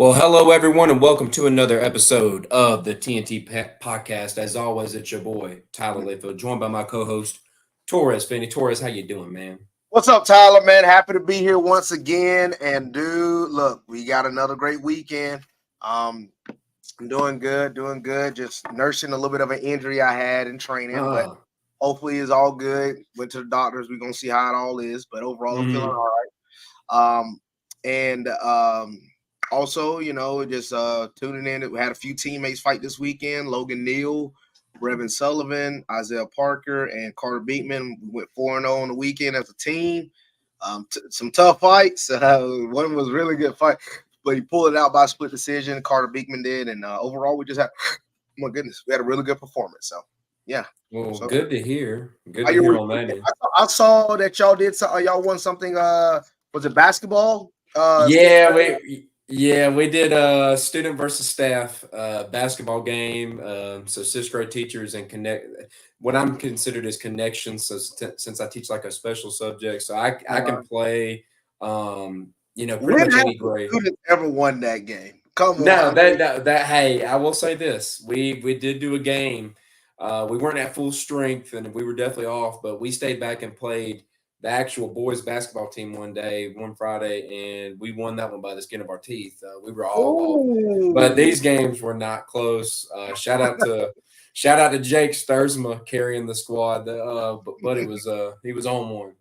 Well, hello everyone, and welcome to another episode of the T&T Podcast. As always, it's your boy Tyler Layfield, joined by my co-host Torres. Finney Torres, how you doing, man? What's up, Tyler, man? Happy to be here once again. And dude, look, we got another great weekend. I'm doing good. Just nursing a little bit of an injury I had in training, but hopefully it's all good. Went to the doctors. We're gonna see how it all is. But overall, I'm feeling all right. Also, just tuning in. We had a few teammates fight this weekend. Logan Neal, Brevin Sullivan, Isaiah Parker, and Carter Beekman. We went 4-0 on the weekend as a team. Some tough fights. One was a really good fight, but he pulled it out by split decision. Carter Beekman did, and overall, we just had, my goodness, we had a really good performance. So, yeah. Well, so, good to hear. Good to hear on that. I saw that y'all did. Y'all won something. Was it basketball? We did student versus staff basketball game. So sixth grade teachers and what I'm considered as connections. So since I teach like a special subject, so I can play. Pretty much any grade. Students ever won that game? Come on. No, that. Hey, I will say this: we did do a game. We weren't at full strength, and we were definitely off, but we stayed back and played the actual boys basketball team one Friday, and we won that one by the skin of our teeth. We were all off, but these games were not close. Shout out to Jake Sturzma carrying the squad. But he was on one.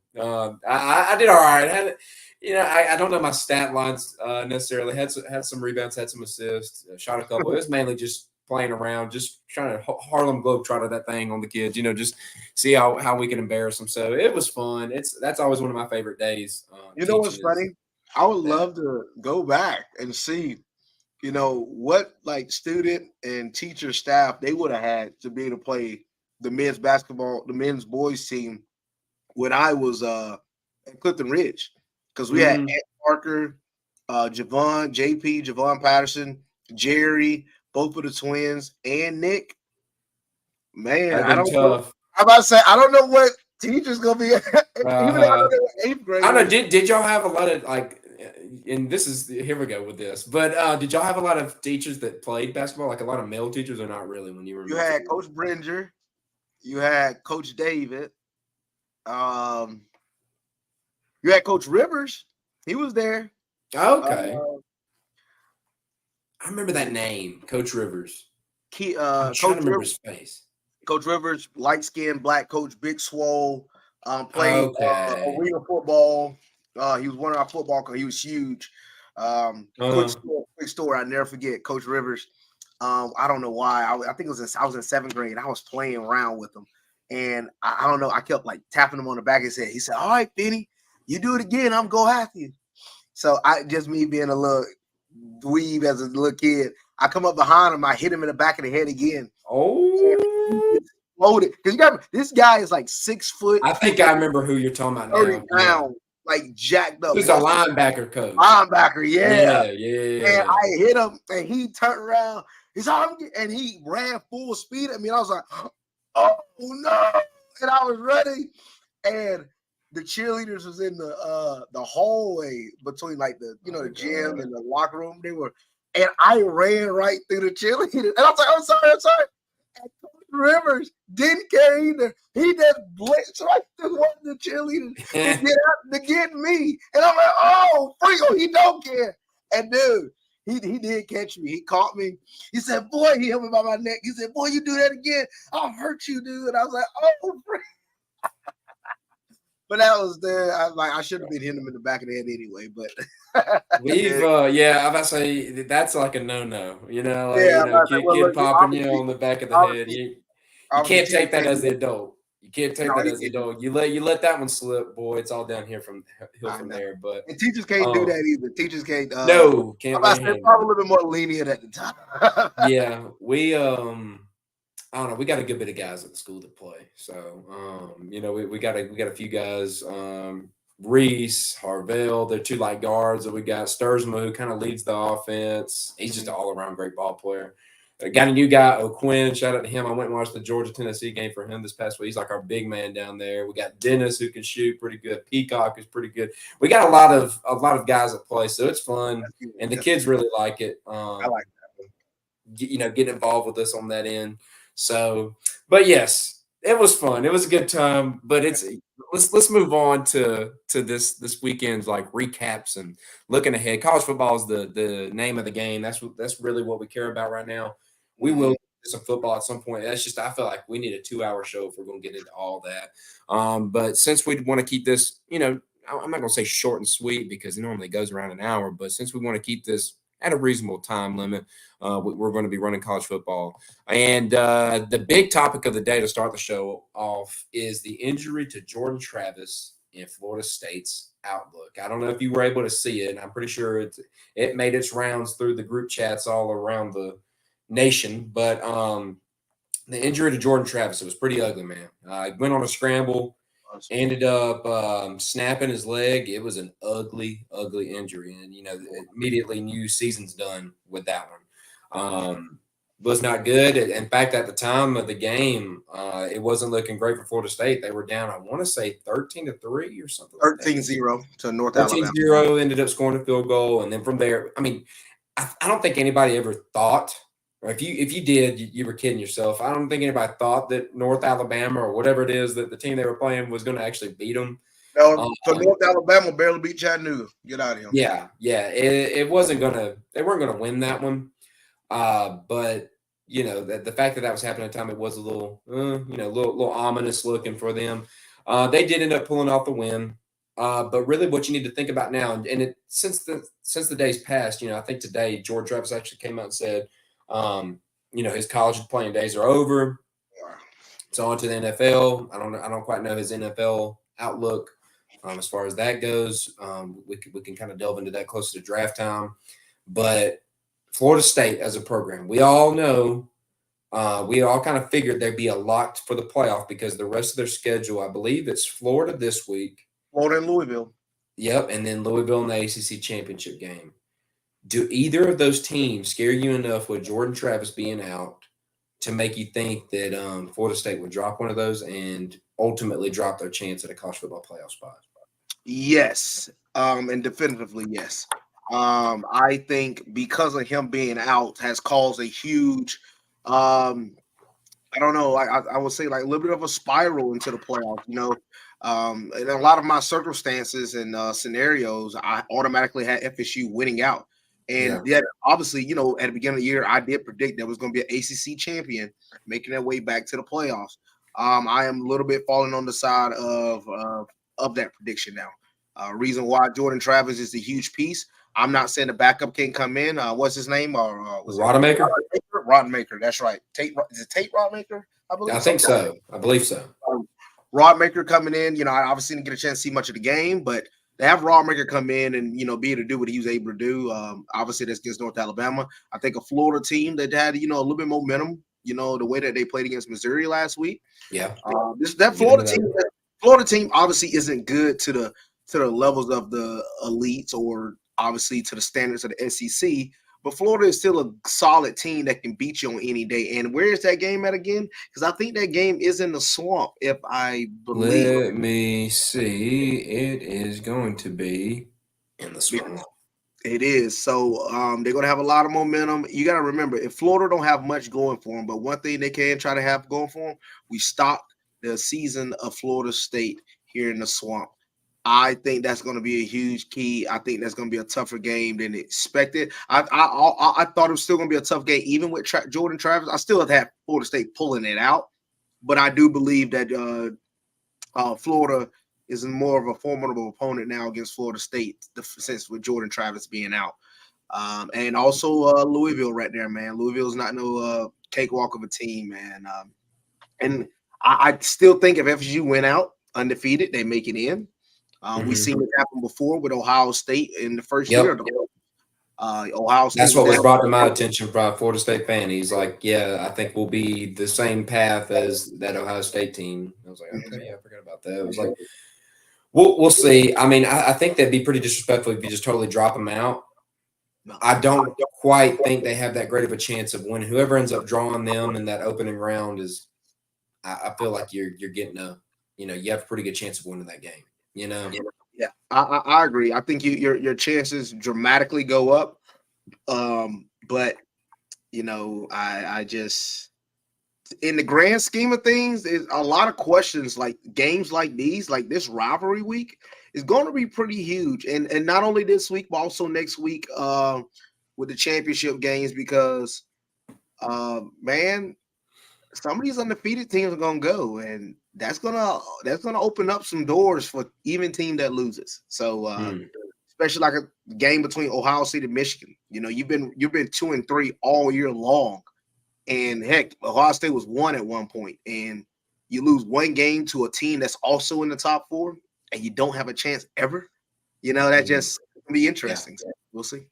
I did all right. I don't know my stat lines necessarily. Had some rebounds, had some assists, shot a couple. It was mainly just playing around, just trying to Harlem Globetrotter that thing on the kids, just see how we can embarrass them. So it was fun. That's always one of my favorite days. You know what's funny? I would love to go back and see, what like student and teacher staff they would have had to be able to play the men's boys team when I was at Clifton Ridge, because we had Ed Parker, Javon Patterson, Jerry, both of the twins, and Nick. Man, I don't know. I'm about to say I don't know what teacher's gonna be. Even though I know they were eighth grade. I don't know. Did y'all have a lot of and here we go with this. But did y'all have a lot of teachers that played basketball? Like a lot of male teachers, or not really? When you were, you had Coach Bringer, you had Coach David, you had Coach Rivers. He was there. Okay. I remember that name, Coach Rivers. I'm trying to remember his face. Coach Rivers, light skinned black coach, big swole, played arena football. He was one of our football coaches. He was huge. Quick story, I never forget. Coach Rivers. I don't know why. I think I was in seventh grade. I was playing around with him, and I don't know. I kept like tapping him on the back of his head. He said, "All right, Benny, you do it again. I'm gonna go after you." So me being a little dweeb as a little kid, I come up behind him, I hit him in the back of the head again. Oh, exploded. Because this guy is like 6 foot. I think I remember who you're talking about 30 now. Pounds, like jacked up. He's a linebacker coach. Yeah. And I hit him, and he turned around. And he ran full speed at me. And I was like, "Oh no!" And I was running, and the cheerleaders was in the hallway between like the gym and the locker room. They were, and I ran right through the cheerleaders. And I was like, I'm sorry. And Coach Rivers didn't care either. He just blitzed right through one of the cheerleaders to get me. And I'm like, oh, freak, he don't care. And dude, he did catch me. He caught me. He said, boy, he held me by my neck. He said, boy, you do that again, I'll hurt you, dude. And I was like, oh, freak. But that was there. I was like, I should have been hitting him in the back of the head anyway. But we've, I'm about to say that's like a no-no. Kid popping you on the back of the head. You can't take that as the adult. You can't take that as the adult. You let that one slip, boy. It's all down here from there. But and teachers can't do that either. Teachers can't. Can't. Probably a little bit more lenient at the time. Yeah, we I don't know. We got a good bit of guys at the school that play. So, we got a few guys. Reese, Harvell, they're two light guards. And we got Sturzma, who kind of leads the offense. He's just an all-around great ball player. Got a new guy, O'Quinn. Shout out to him. I went and watched the Georgia-Tennessee game for him this past week. He's like our big man down there. We got Dennis who can shoot pretty good. Peacock is pretty good. We got a lot of guys that play, so it's fun, and the kids really like it. I like Get involved with us on that end. So, but yes, it was fun. It was a good time. But let's move on to this weekend's like recaps and looking ahead. College football is the name of the game. That's really what we care about right now. We will do some football at some point. That's just I feel like we need a 2-hour show if we're going to get into all that. But since we want to keep this, I'm not going to say short and sweet because it normally goes around an hour. But since we want to keep this at a reasonable time limit, we're going to be running college football. And the big topic of the day to start the show off is the injury to Jordan Travis in Florida State's outlook. I don't know if you were able to see it. I'm pretty sure it made its rounds through the group chats all around the nation. But the injury to Jordan Travis, it was pretty ugly, man. He went on a scramble, ended up snapping his leg. It was an ugly, ugly injury. And, immediately knew season's done with that one. Was not good. In fact, at the time of the game, it wasn't looking great for Florida State. They were down, I want to say 13-3 or something. 13-0 to North Alabama. 13-0, ended up scoring a field goal. And then from there, I mean, I don't think anybody ever thought, or if you did, you were kidding yourself. I don't think anybody thought that North Alabama or whatever it is that the team they were playing was going to actually beat them. No, so North Alabama barely beat Chattanooga. Get out of here. Yeah. It wasn't gonna. They weren't gonna win that one. But the fact that was happening at the time, it was a little, little ominous looking for them. They did end up pulling off the win. But really, what you need to think about now, and since the days passed, I think today George Travis actually came out and said, his college playing days are over. It's on to the NFL. I don't quite know his NFL outlook as far as that goes. We can kind of delve into that closer to draft time. But Florida State as a program, we all know, we all kind of figured they'd be a lock for the playoff because the rest of their schedule, I believe it's Florida this week. Florida and Louisville. Yep, and then Louisville in the ACC championship game. Do either of those teams scare you enough with Jordan Travis being out to make you think that Florida State would drop one of those and ultimately drop their chance at a college football playoff spot? Yes, and definitively yes. I think because of him being out has caused a huge, I don't know, I would say like a little bit of a spiral into the playoffs, in a lot of my circumstances and scenarios, I automatically had FSU winning out. And yet, obviously, at the beginning of the year, I did predict there was going to be an ACC champion making their way back to the playoffs. I am a little bit falling on the side of that prediction now. Reason why Jordan Travis is a huge piece. I'm not saying the backup can't come in. What's his name? Rodemaker? Rodemaker, that's right. Is it Tate Rodemaker? I believe. I think so. I believe so. Rodemaker coming in. I obviously didn't get a chance to see much of the game, but to have Rodemaker come in and be able to do what he was able to do, obviously that's against North Alabama. I think a Florida team that had a little bit momentum, the way that they played against Missouri last week. Yeah, Florida team obviously isn't good to the levels of the elites or obviously to the standards of the SEC. But Florida is still a solid team that can beat you on any day. And where is that game at again? Because I think that game is in the Swamp, if I believe. Let me see. It is going to be in the Swamp. It is. So they're going to have a lot of momentum. You got to remember, if Florida don't have much going for them, but one thing they can try to have going for them, we stopped the season of Florida State here in the Swamp. I think that's going to be a huge key. I think that's going to be a tougher game than expected. I thought it was still going to be a tough game, even with Jordan Travis. I still have Florida State pulling it out, but I do believe that Florida is more of a formidable opponent now against Florida State, since with Jordan Travis being out. And also Louisville right there, man. Louisville's not no cakewalk of a team, man. And I still think if FSU went out undefeated, they make it in. We've seen it happen before with Ohio State in the first year. Ohio State. That's what was brought to my attention by a Florida State fan. He's like, yeah, I think we'll be the same path as that Ohio State team. I was like, okay, yeah, I forgot about that. It was like, we'll see. I mean, I think that'd be pretty disrespectful if you just totally drop them out. No. I don't quite think they have that great of a chance of winning. Whoever ends up drawing them in that opening round is, I feel like you're getting you have a pretty good chance of winning that game. Yeah, I agree. I think your chances dramatically go up. But I just in the grand scheme of things, there's a lot of questions. Like games like these, like this rivalry week, is going to be pretty huge, and not only this week, but also next week, with the championship games, because man, some of these undefeated teams are gonna go, and that's gonna open up some doors for even team that loses. So especially like a game between Ohio State and Michigan. You've been 2-3 all year long, and heck, Ohio State was 1 at one point, and you lose one game to a team that's also in the top 4, and you don't have a chance ever. That just can be interesting. So we'll see.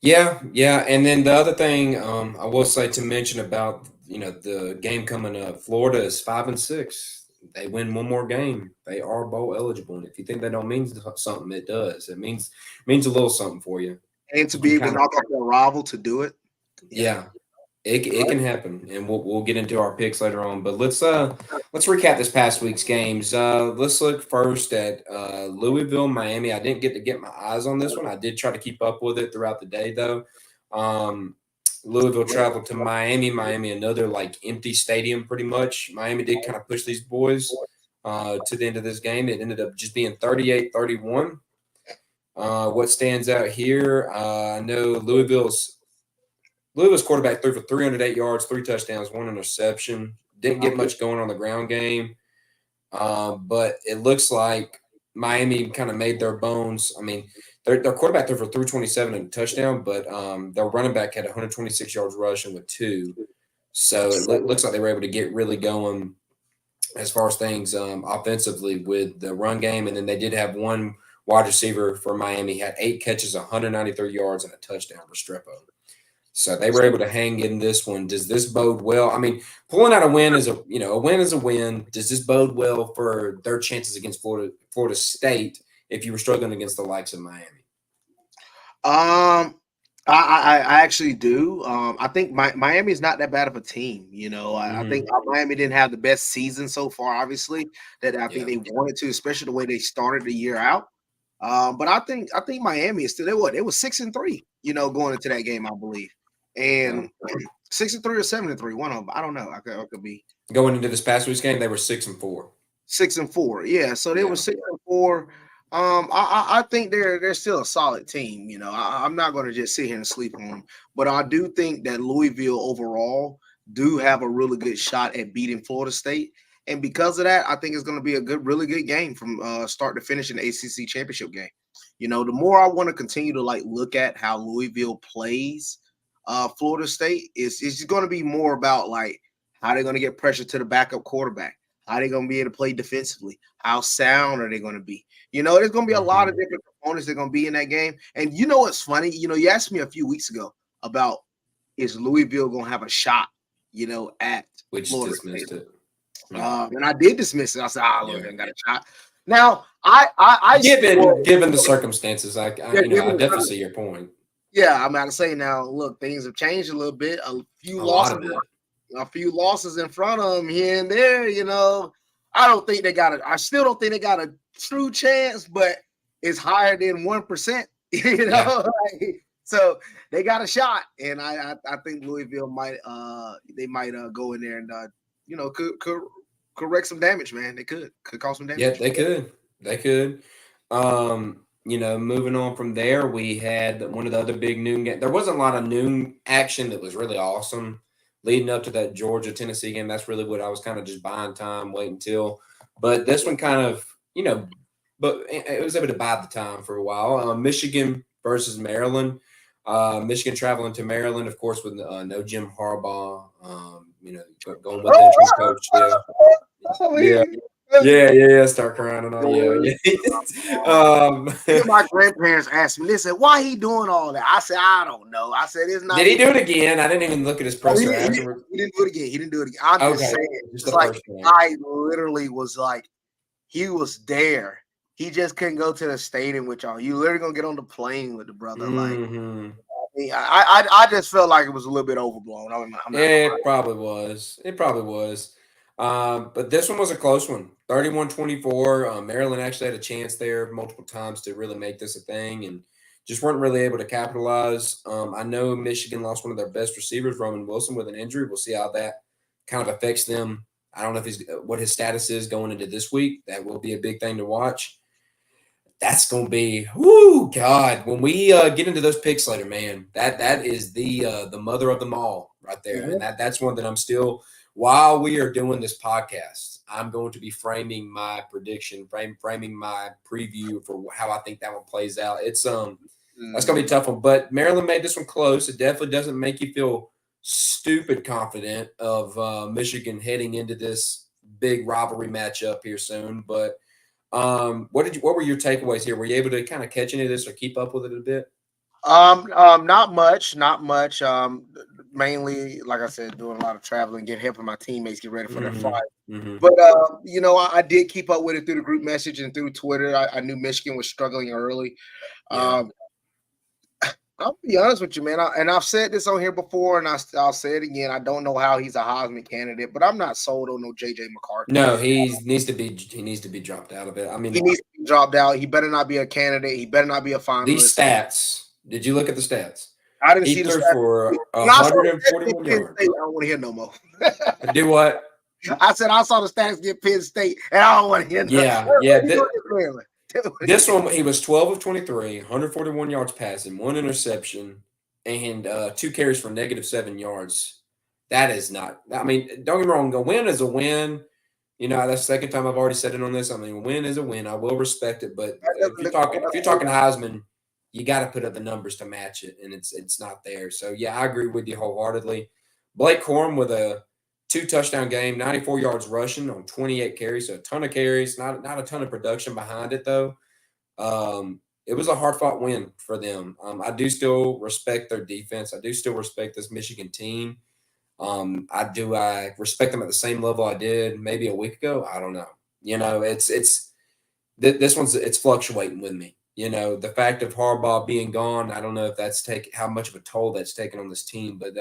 Yeah, and then the other thing I will say to mention about the game coming up, Florida is 5-6. They win one more game, they are bowl eligible. And if you think that don't mean something, it does. It means a little something for you. And to be able to knock off their rival to do it. Yeah. It can happen, and we'll get into our picks later on. But let's recap this past week's games. Let's look first at Louisville, Miami. I didn't get my eyes on this one. I did try to keep up with it throughout the day, though. Louisville traveled to Miami. Miami, another empty stadium, pretty much. Miami did kind of push these boys to the end of this game. It ended up just being 38-31. What stands out here? I know Louisville's quarterback threw for 308 yards, 3 touchdowns, 1 interception. Didn't get much going on the ground game. But it looks like Miami kind of made their bones. I mean, their quarterback threw for 327 and a touchdown, but their running back had 126 yards rushing with 2. So it looks like they were able to get really going as far as things offensively with the run game. And then they did have one wide receiver for Miami, had 8 catches, 193 yards, and a touchdown for Restrepo. So they were able to hang in this one. Does this bode well? I mean, pulling out a win is a win is a win. Does this bode well for their chances against Florida State if you were struggling against the likes of Miami? I actually do. I think Miami is not that bad of a team. I think Miami didn't have the best season so far, obviously, that I think they wanted to, especially the way they started the year out. But I think Miami is still they were 6-3, going into that game, I believe. And 6-3 or 7-3, one of them. I don't know. I could be going into this past week's game. They were 6-4. 6-4, yeah. So they were 6-4. I think they're still a solid team. I'm not going to just sit here and sleep on them, but I do think that Louisville overall do have a really good shot at beating Florida State, and because of that, I think it's going to be a really good game from start to finish in the ACC championship game. The more I want to continue to look at how Louisville plays Florida State, it's just going to be more about how they're going to get pressure to the backup quarterback, how they're going to be able to play defensively, how sound are they going to be. There's going to be a lot of different components that are going to be in that game. And what's funny? You asked me a few weeks ago about is Louisville going to have a shot, at which Florida dismissed State. it. And I did dismiss it. I said, look, I got a shot. Now, I given the circumstances, I definitely see your point. Yeah, I'm about to say now, look, things have changed a little bit. A few losses in front of them here and there, I still don't think they got a true chance, but it's higher than 1%, so they got a shot. And I think Louisville might go in there and could correct some damage, man. They could cause some damage. Yeah, they could. Moving on from there, we had one of the other big noon games. There wasn't a lot of noon action that was really awesome leading up to that Georgia-Tennessee game. That's really what I was kind of just buying time, waiting till. But this one kind of, but it was able to buy the time for a while. Michigan versus Maryland. Michigan traveling to Maryland, of course, with no Jim Harbaugh. Going with the interim coach. Yeah. Start crying and all. Yeah. My grandparents asked me, listen, why he doing all that? I said, I don't know. I said, it's not. Did he do it again? I didn't even look at his presser afterwards. He didn't do it again. I'm just saying. It's like I literally was like, he was there. He just couldn't go to the stadium with y'all. You literally gonna get on the plane with the brother. I just felt like it was a little bit overblown. I'm not gonna lie. It probably was. It probably was. But this one was a close one. 31-24. Maryland actually had a chance there multiple times to really make this a thing and just weren't really able to capitalize. I know Michigan lost one of their best receivers, Roman Wilson, with an injury. We'll see how that kind of affects them. I don't know if what his status is going into this week. That will be a big thing to watch. That's going to be, whoo, God. When we get into those picks later, man, that is the mother of them all right there. Mm-hmm. And that's one that I'm still, while we are doing this podcast, I'm going to be framing my prediction, framing my preview for how I think that one plays out. It's that's going to be a tough one. But Maryland made this one close. It definitely doesn't make you feel stupid confident of Michigan heading into this big rivalry matchup here soon. But what were your takeaways here? Were you able to kind of catch any of this or keep up with it a bit? Not much. Mainly, like I said, doing a lot of traveling, helping my teammates get ready for their flight. Mm-hmm. But I did keep up with it through the group message and through Twitter. I knew Michigan was struggling early. Yeah. I'll be honest with you, man. I've said this on here before, and I'll say it again. I don't know how he's a Heisman candidate, but I'm not sold on no JJ McCarthy. No, he needs to be dropped out of it. I mean, he needs to be dropped out. He better not be a candidate. He better not be a finalist. These stats. Did you look at the stats? I didn't see the stats. For 141 yards. I don't want to hear no more. Do what? I said I saw the stats get Penn State, and I don't want to hear no more. Yeah. This one, he was 12 of 23, 141 yards passing, 1 interception, and 2 carries for -7 yards. That is not – I mean, don't get me wrong. A win is a win. You know, that's the second time I've already said it on this. I mean, a win is a win. I will respect it. But if you're talking Heisman, you got to put up the numbers to match it, and it's not there. So, yeah, I agree with you wholeheartedly. Blake Corum with a 2-touchdown game, 94 yards rushing on 28 carries, so a ton of carries, not a ton of production behind it, though. It was a hard-fought win for them. I do still respect their defense. I do still respect this Michigan team. I respect them at the same level I did maybe a week ago? I don't know. You know, this one's fluctuating with me. You know, the fact of Harbaugh being gone, I don't know if that's how much of a toll that's taken on this team, but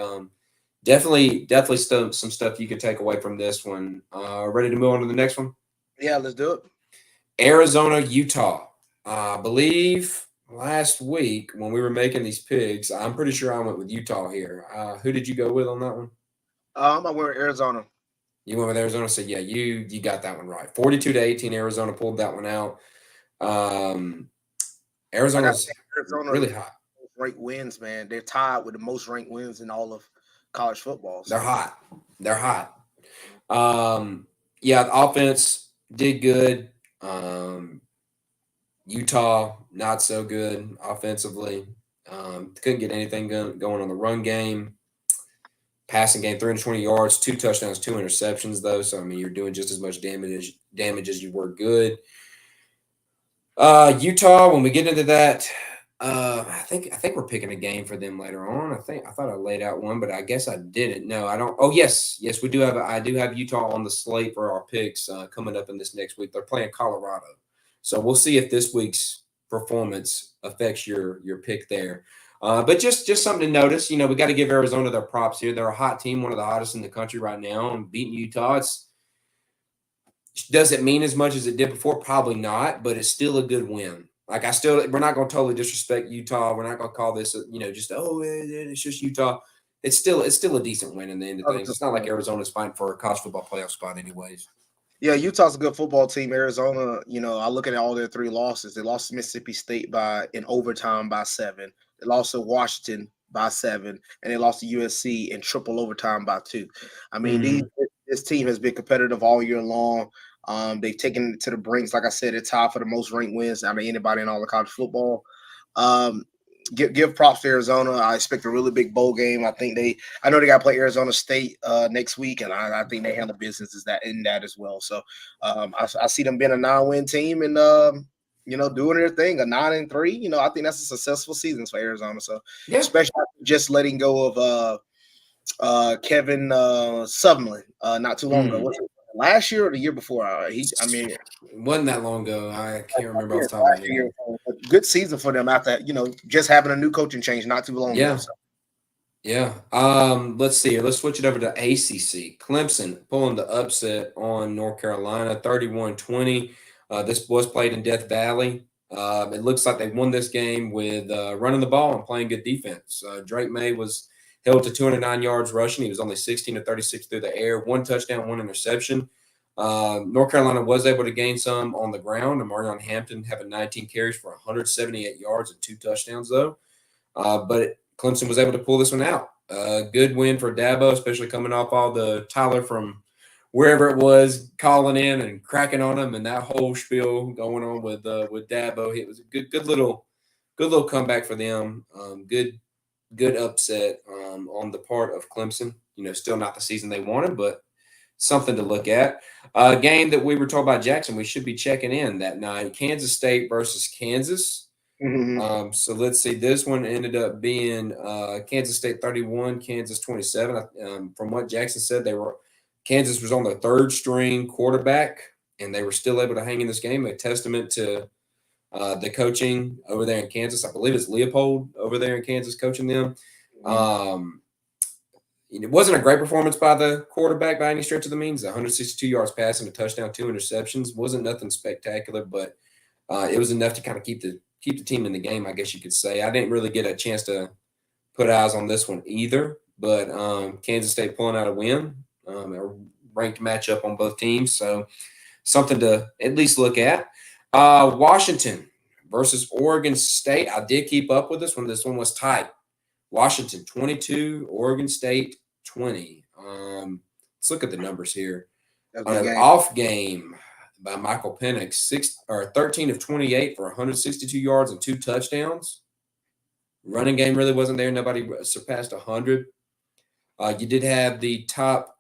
definitely some stuff you could take away from this one. Ready to move on to the next one? Yeah, let's do it. Arizona, Utah. I believe last week when we were making these picks, I'm pretty sure I went with Utah here. Who did you go with on that one? I went with Arizona. You went with Arizona, so yeah, you got that one right. 42-18, Arizona pulled that one out. Arizona's really hot. Ranked wins, man. They're tied with the most ranked wins in all of college football. So. They're hot. Yeah, the offense did good. Utah, not so good offensively. Couldn't get anything going on the run game. Passing game, 320 yards, 2 touchdowns, 2 interceptions, though. So, I mean, you're doing just as much damage as you were good. Utah, when we get into that, I think we're picking a game for them later on. I thought I laid out one, but I guess I didn't. No, I don't. Oh, yes, we do have. I do have Utah on the slate for our picks coming up in this next week. They're playing Colorado, so we'll see if this week's performance affects your pick there. But just something to notice. You know, we got to give Arizona their props here. They're a hot team, one of the hottest in the country right now, and beating Utah. Does it mean as much as it did before? Probably not, but it's still a good win. Like we're not going to totally disrespect Utah. We're not going to call this, it's just Utah. It's still a decent win in the end of things. It's not like Arizona's fighting for a college football playoff spot anyways. Yeah, Utah's a good football team. Arizona, I look at all their 3 losses. They lost to Mississippi State in overtime by 7. They lost to Washington by 7, and they lost to USC in triple overtime by 2. I mean, this team has been competitive all year long. They've taken it to the brinks. Like I said, they're tied for the most ranked wins out of anybody in all of college football. Give props to Arizona. I expect a really big bowl game. I know they got to play Arizona State next week, and I think they handle business in that as well. So I see them being a 9-win team and doing their thing, a 9-3. I think that's a successful season for Arizona. So especially just letting go of Kevin Sumlin not too long ago. Was it last year or the year before? It wasn't that long ago. I can't remember off the top of my head. good season for them after just having a new coaching change not too long ago. Yeah. So. Yeah. Let's see here. Let's switch it over to ACC. Clemson pulling the upset on North Carolina, 31-20. This was played in Death Valley. It looks like they won this game with running the ball and playing good defense. Drake May was held to 209 yards rushing. He was only 16 to 36 through the air, 1 touchdown, 1 interception. North Carolina was able to gain some on the ground. Amarion Hampton having 19 carries for 178 yards and 2 touchdowns, though. But Clemson was able to pull this one out. Good win for Dabo, especially coming off all the Tyler from wherever it was calling in and cracking on him, and that whole spiel going on with Dabo. It was a good little comeback for them. Good upset on the part of Clemson. Still not the season they wanted, but something to look at. A game that we were told by Jackson we should be checking in that night: Kansas State versus Kansas. Mm-hmm. So let's see. This one ended up being Kansas State 31, Kansas 27. From what Jackson said, Kansas was on the 3rd string quarterback, and they were still able to hang in this game. A testament to the coaching over there in Kansas. I believe it's Leopold over there in Kansas coaching them. It wasn't a great performance by the quarterback by any stretch of the means. 162 yards passing, a touchdown, 2 interceptions. Wasn't nothing spectacular, but it was enough to kind of keep the team in the game, I guess you could say. I didn't really get a chance to put eyes on this one either, but Kansas State pulling out a win, a ranked matchup on both teams, so something to at least look at. Washington versus Oregon State. I did keep up with this one. This one was tight. Washington 22, Oregon State 20. Let's look at the numbers here. On an off game by Michael Penix, 13 of 28 for 162 yards and 2 touchdowns. Running game really wasn't there. Nobody surpassed 100. You did have the top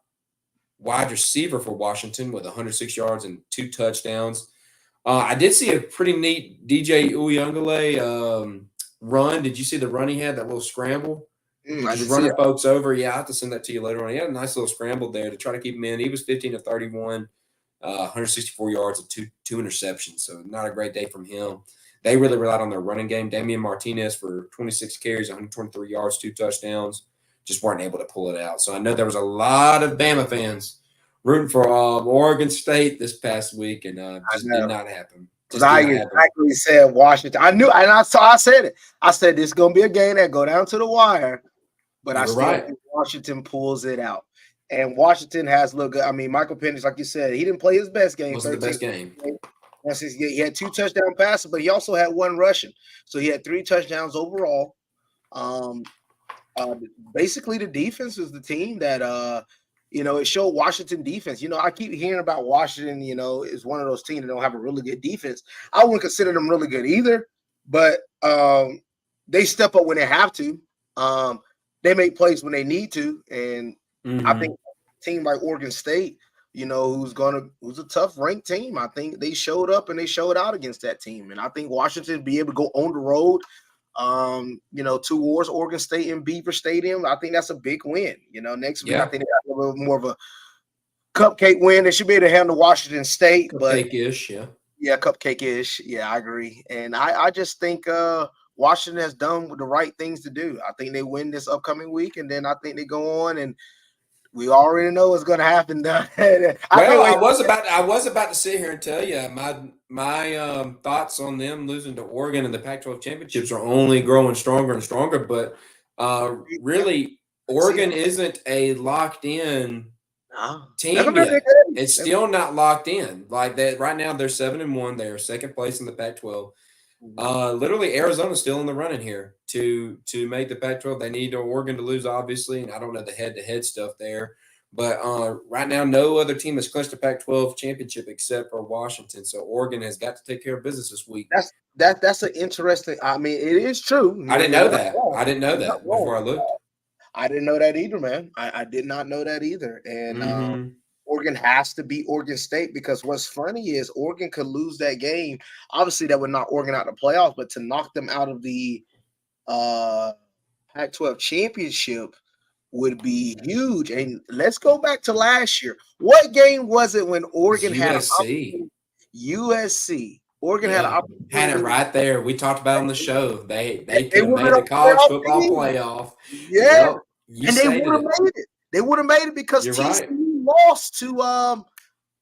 wide receiver for Washington with 106 yards and 2 touchdowns. I did see a pretty neat DJ Uyunglele run. Did you see the run he had, that little scramble? Just running folks over. Yeah, I have to send that to you later on. He had a nice little scramble there to try to keep him in. He was 15 to 31. 164 yards and two interceptions, so not a great day from him. They really relied on their running game. Damian Martinez for 26 carries, 123 yards, 2 touchdowns, just weren't able to pull it out. So I know there was a lot of Bama fans rooting for Oregon State this past week, and just did not happen. Because I exactly said Washington. I knew, and I said it. I said this is going to be a game that go down to the wire, but I still think Washington pulls it out. And Washington has looked good. I mean, Michael Penix, like you said, he didn't play his best game. Wasn't the best game. He had 2 touchdown passes, but he also had 1 rushing. So he had 3 touchdowns overall. Basically, the defense is the team that, it showed Washington defense. I keep hearing about Washington, is one of those teams that don't have a really good defense. I wouldn't consider them really good either, but they step up when they have to. They make plays when they need to, and I think a team like Oregon State, who's a tough ranked team. I think they showed up and they showed out against that team. And I think Washington be able to go on the road, towards Oregon State in Beaver Stadium. I think that's a big win. Next week, I think they got a little more of a cupcake win. They should be able to handle Washington State. Cupcake-ish, yeah. Yeah, cupcake-ish. Yeah, I agree. And I just think Washington has done the right things to do. I think they win this upcoming week, and then I think they go on and we already know what's going to happen down there. I was about to sit here and tell you my thoughts on them losing to Oregon in the Pac-12 championships are only growing stronger and stronger. But really, Oregon isn't a locked-in team yet. It's still not locked in like that. Right now, they're 7-1. They are 2nd place in the Pac-12. Literally, Arizona's still in the running here to make the Pac-12. They need Oregon to lose, obviously, and I don't know the head-to-head stuff there. But right now, no other team has clinched a Pac-12 championship except for Washington. So Oregon has got to take care of business this week. That's an interesting. I mean, it is true. I didn't know that. I didn't know that before I looked. I didn't know that either, man. I did not know that either. And Oregon has to beat Oregon State, because what's funny is Oregon could lose that game. Obviously, that would knock Oregon out of the playoffs, but to knock them out of the Pac-12 championship would be huge. And let's go back to last year. What game was it when Oregon had USC? USC. Oregon had an opportunity. Had it right there. We talked about it on the show. They could have would made have the college playoff football team. playoff. Yeah. Yep. You And they stated would have it. made it. They would have made it because You're TCU right. lost to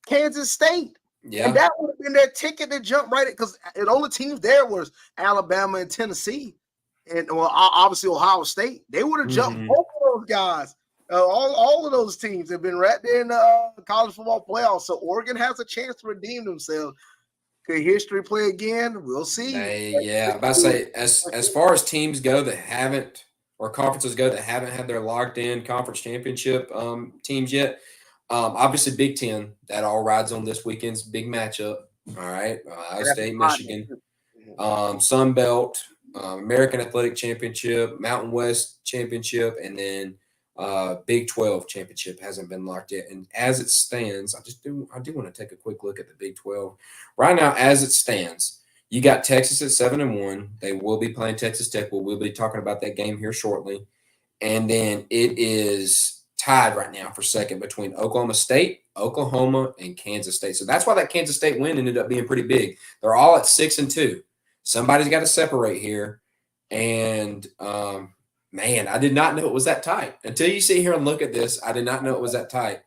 Kansas State. Yeah. And that would have been their ticket to jump right in, because the only teams there was Alabama and Tennessee. And obviously Ohio State. They would have jumped both of those guys. All of those teams have been right there in the college football playoffs. So Oregon has a chance to redeem themselves. Could history play again? We'll see. I'm about to say, as far as teams go that haven't, or conferences go that haven't had their locked in conference championship teams yet, obviously Big Ten, that all rides on this weekend's big matchup. All right, Ohio State, Michigan, Sun Belt, American Athletic Championship, Mountain West Championship, and then Big 12 championship hasn't been locked yet. And as it stands, I do want to take a quick look at the Big 12 right now. As it stands, you got Texas at 7-1. They will be playing Texas Tech. We'll be talking about that game here shortly. And then it is tied right now for second between Oklahoma State, Oklahoma, and Kansas State. So that's why that Kansas State win ended up being pretty big. They're all at 6-2. Somebody's got to separate here. And man, I did not know it was that tight. Until you sit here and look at this, I did not know it was that tight.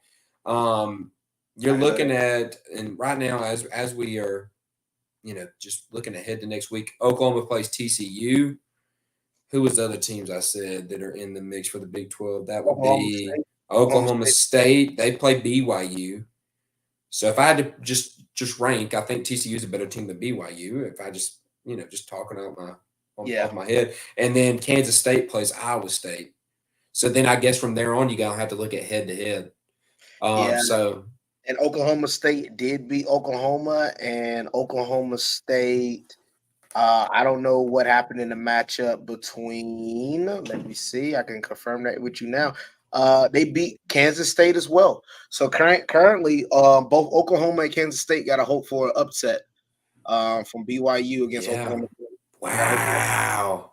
You're looking at, and right now, as we are, just looking ahead to next week, Oklahoma plays TCU. Who was the other teams I said that are in the mix for the Big 12? That would be Oklahoma State. They play BYU. So if I had to just rank, I think TCU is a better team than BYU. If I just talking out off my head. And then Kansas State plays Iowa State. So then I guess from there on, you're going to have to look at head-to-head. And Oklahoma State did beat Oklahoma, and Oklahoma State, I don't know what happened in the matchup between, let me see, I can confirm that with you now. They beat Kansas State as well. So currently, both Oklahoma and Kansas State got to hope for an upset from BYU against Oklahoma State. Wow.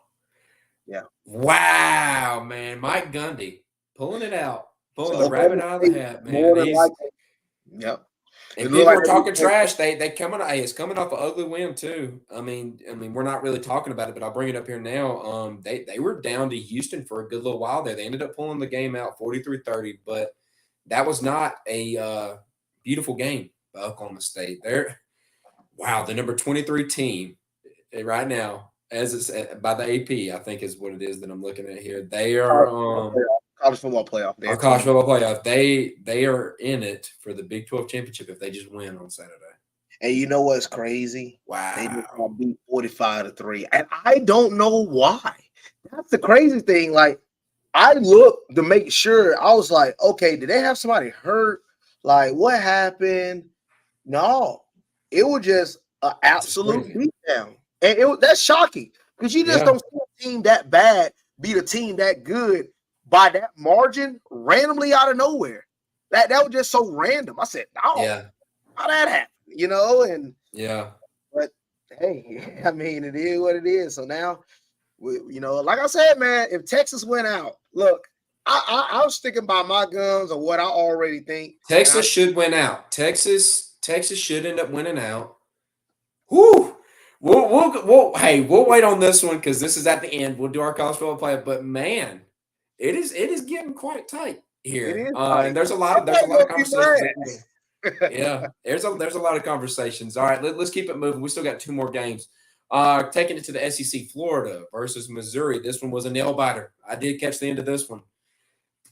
Yeah. Wow, man. Mike Gundy pulling it out. Pulling the rabbit out of the hat, man. Yep. And people are talking trash. They it's coming off an ugly win too. I mean, we're not really talking about it, but I'll bring it up here now. They were down to Houston for a good little while there. They ended up pulling the game out 43-30, but that was not a beautiful game by Oklahoma State. Wow, the number 23 team right now, as it's by the AP, I think is what it is that I'm looking at here. They are college football playoff. College football playoff. They are in it for the Big 12 championship if they just win on Saturday. And you know what's crazy? Wow. They just got beat 45-3. And I don't know why. That's the crazy thing. Like, I looked to make sure. I was like, okay, did they have somebody hurt? Like, what happened? No. It was just an absolute beatdown. And that's shocking. Because you just don't see a team that bad beat a team that good by that margin randomly out of nowhere. That was just so random. I said, no, how that happened, but hey, I mean, it is what it is. So now, like I said, man, if Texas went out, look, I'm sticking by my guns or what I already think. Texas should win out. Texas should end up winning out. Whoo! We'll wait on this one because this is at the end. We'll do our college football play, but man, it is getting quite tight here. And there's a lot of conversations. There's a lot of conversations. All right, let's keep it moving. We still got two more games. Taking it to the SEC, Florida versus Missouri. This one was a nail biter. I did catch the end of this one.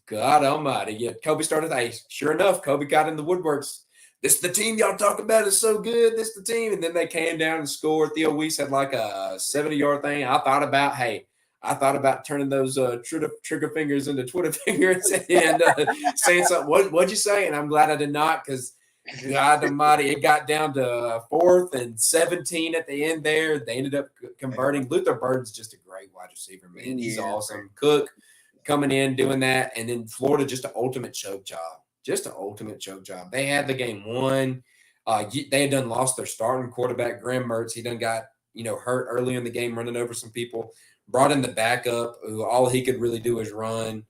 God almighty. Yeah, Kobe started. Hey, sure enough, Kobe got in the woodworks. This is the team y'all talk about is so good. This is the team. And then they came down and scored. Theo Weiss had like a 70-yard thing. I thought about turning those trigger fingers into Twitter fingers and saying something. What'd you say? And I'm glad I did not because, God almighty, it got down to 4th and 17 at the end there. They ended up converting. Luther Burden's just a great wide receiver, man. He's awesome. Cook coming in, doing that. And then Florida, just an ultimate choke job. They had the game won. They had lost their starting quarterback, Graham Mertz. He done got, hurt early in the game, running over some people. Brought in the backup, who all he could really do is run,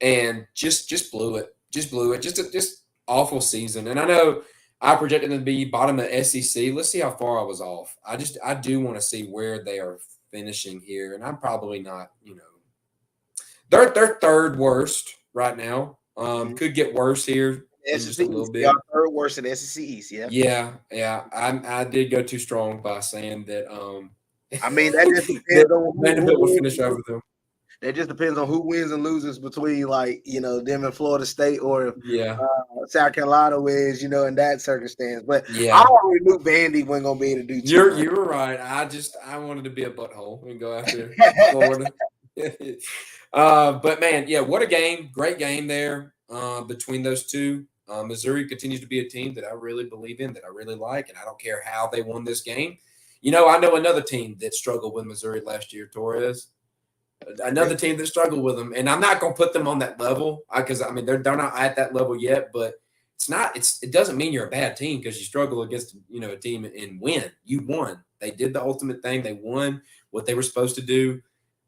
and just blew it. Just awful season. And I know I projected them to be bottom of SEC. Let's see how far I was off. I do want to see where they are finishing here, and I'm probably not. They're third worst right now. Could get worse here in just a SEC little East. They bit. are third worst in SEC East. Yeah. Yeah. I did go too strong by saying that. I mean, that just that depends on Vanderbilt who would wins. finish over them. That just depends on who wins and loses between, like, them and Florida State, or if Yeah, South Carolina wins, in that circumstance. But I yeah. already knew Vandy wasn't gonna be able to do too You were right. I wanted to be a butthole and go after much. Florida. But man, yeah, what a game! Great game there between those two. Missouri continues to be a team that I really believe in, that I really like, and I don't care how they won this game. I know another team that struggled with Missouri last year, Torres. Another team that struggled with them, and I'm not going to put them on that level because I mean they're not at that level yet. But it doesn't mean you're a bad team because you struggle against a team and win. You won. They did the ultimate thing. They won what they were supposed to do.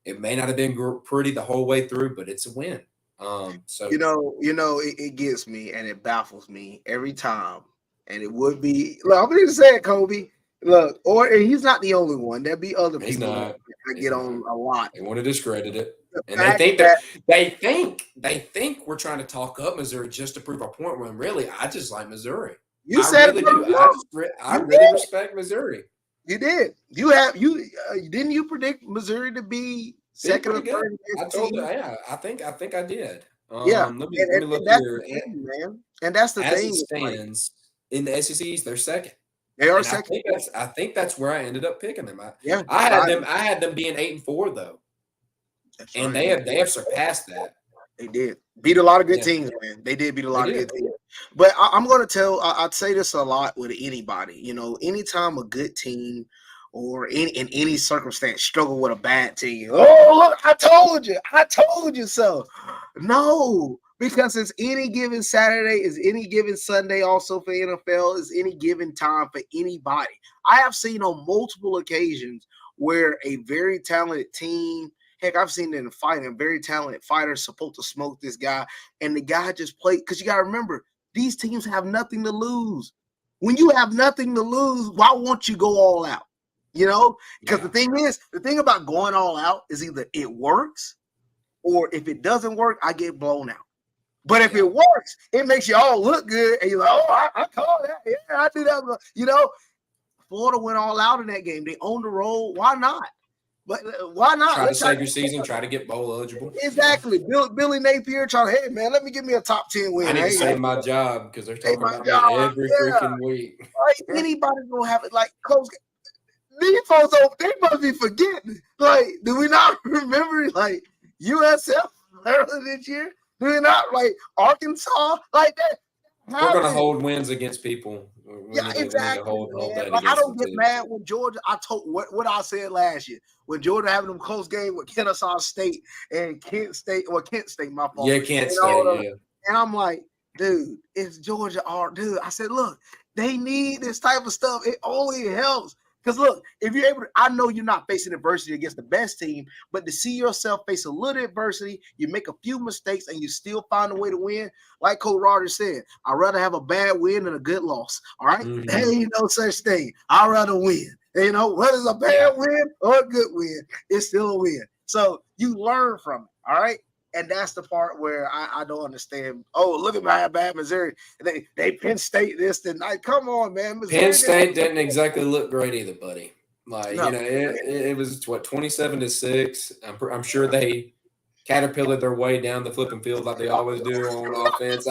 It may not have been pretty the whole way through, but it's a win. So it gets me and it baffles me every time. And it would be, look, I'm going to say it, Kobe. Look, and he's not the only one. There'll be other people that get on a lot. They want to discredit it, and they think we're trying to talk up Missouri just to prove our point. When really, I just like Missouri. You said really do. I really respect Missouri. You did. Didn't you predict Missouri to be second or third? I told you. Yeah, I think I did. Let me look here. Man. And that's the thing. As it stands in the SECs, they're second. They are second. I think that's where I ended up picking them. I had them being 8-4 though, and they have surpassed that. They did beat a lot of good teams, man. They did beat a lot of good teams. But I'm going to I'd say this a lot with anybody. Anytime a good team or in any circumstance struggle with a bad team. Oh, look, I told you so. No. Because it's any given Saturday, is any given Sunday also for NFL, is any given time for anybody. I have seen on multiple occasions where a very talented team, heck, I've seen it in fighting, a very talented fighter supposed to smoke this guy, and the guy just played. Because you got to remember, these teams have nothing to lose. When you have nothing to lose, why won't you go all out? Because the thing about going all out is either it works, or if it doesn't work, I get blown out. But if it works, it makes you all look good, and you're like, "Oh, I call that. Yeah, I do that." Florida went all out in that game. They owned the road. Why not? But why not? Try to save your season. Try to get bowl eligible. Exactly. Billy Napier trying to, hey man, let me give me a top 10 win. I need to save my job because they're talking about me every freaking week. Like, anybody's gonna have it. Like close. These folks, they must be forgetting. Like, do we not remember like USF earlier this year? We're not like Arkansas like that. We're going to hold wins against people. Exactly. Hold I don't get mad when Georgia. I told what I said last year when Georgia having them close game with Kennesaw State and Kent State. My fault. Yeah, Kent State. Yeah. And I'm like, dude, it's Georgia. Dude, I said, look, they need this type of stuff. It only helps. Because look, if you're able to, I know you're not facing adversity against the best team, but to see yourself face a little adversity, you make a few mistakes and you still find a way to win. Like Coach Rogers said, I'd rather have a bad win than a good loss. All right. Mm-hmm. There ain't no such thing. I'd rather win. Whether it's a bad win or a good win, it's still a win. So you learn from it. All right. And that's the part where I don't understand. Oh, look at my bad Missouri. They Penn State this tonight. Come on, man. Missouri Penn State didn't exactly look great either, buddy. Like, it was 27-6. I'm sure they caterpillared their way down the flipping field like they always do on offense.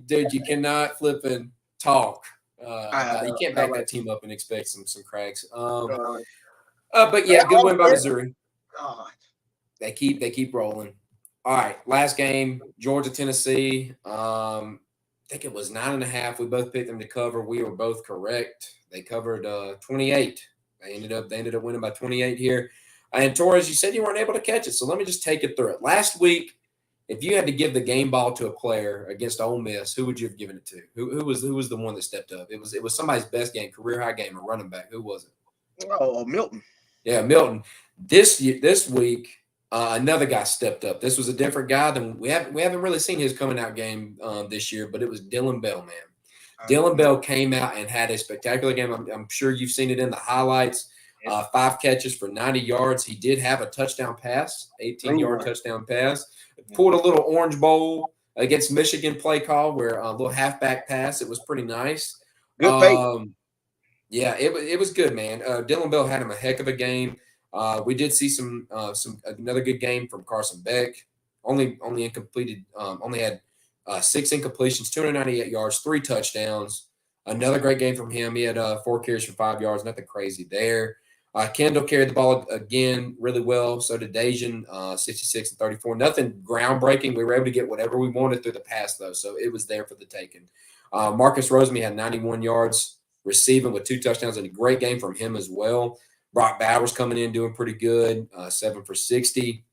Dude, you cannot flip and talk. You can't back that team up and expect some cracks. But yeah, good win by Missouri. God. They keep rolling. All right, last game, Georgia, Tennessee. I think it was 9.5. We both picked them to cover. We were both correct. They covered 28. They ended up winning by 28 here. And Torres, you said you weren't able to catch it, so let me just take it through it. Last week, if you had to give the game ball to a player against Ole Miss, who would you have given it to? Who was the one that stepped up? It was somebody's best game, career high game, a running back. Who was it? Oh, Milton. Yeah, Milton. This week, Another guy stepped up. This was a different guy than we haven't really seen his coming out game this year, but it was Dylan Bell, man. Dylan Bell came out and had a spectacular game. I'm sure you've seen it in the highlights. 5 catches for 90 yards. He did have a touchdown pass, 18-yard touchdown pass. Pulled a little Orange Bowl against Michigan play call where a little halfback pass. It was pretty nice. Good fake. Yeah, it was good, man. Dylan Bell had him a heck of a game. We did see some another good game from Carson Beck. Only incompleted. Only had 6 incompletions, 298 yards, 3 touchdowns. Another great game from him. He had 4 carries for 5 yards. Nothing crazy there. Kendall carried the ball again really well. So did Dejan, 66 and 34. Nothing groundbreaking. We were able to get whatever we wanted through the pass, though. So it was there for the taking. Marcus Rosemy had 91 yards receiving with 2 touchdowns and a great game from him as well. Brock Bowers coming in doing pretty good, 7 for 60.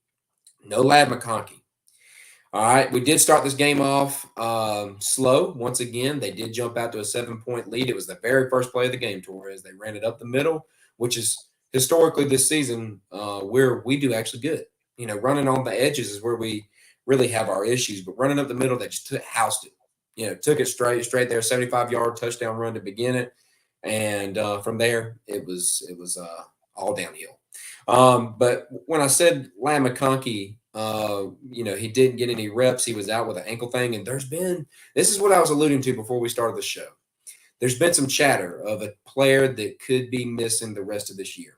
No Lad McConkey. All right, we did start this game off slow. Once again, they did jump out to a 7-point lead. It was the very first play of the game, Torres. They ran it up the middle, which is historically this season where we do actually good. You know, running on the edges is where we really have our issues. But running up the middle, they just housed it. You know, took it straight there, 75-yard touchdown run to begin it. And from there, it was all downhill. But when I said Lad McConkey, you know, he didn't get any reps. He was out with an ankle thing. And this is what I was alluding to before we started the show. There's been some chatter of a player that could be missing the rest of this year.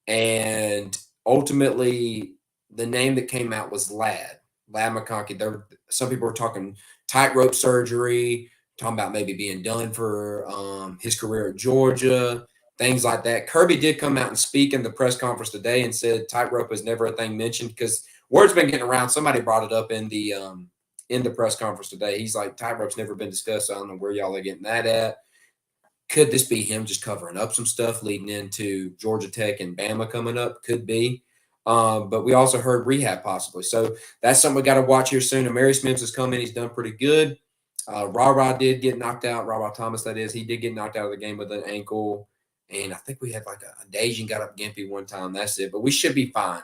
And ultimately, the name that came out was Lad McConkey. Some people were talking tightrope surgery, talking about maybe being done for his career at Georgia, things like that. Kirby did come out and speak in the press conference today and said tightrope is never a thing mentioned because word's been getting around. Somebody brought it up in the press conference today. He's like, tightrope's never been discussed. I don't know where y'all are getting that at. Could this be him just covering up some stuff leading into Georgia Tech and Bama coming up? Could be. But we also heard rehab possibly. So that's something we got to watch here soon. Amari Smith has come in. He's done pretty good. Ra did get knocked out. Ra Thomas, that is. He did get knocked out of the game with an ankle. And I think we had like a Dejan got up gimpy one time. That's it. But we should be fine.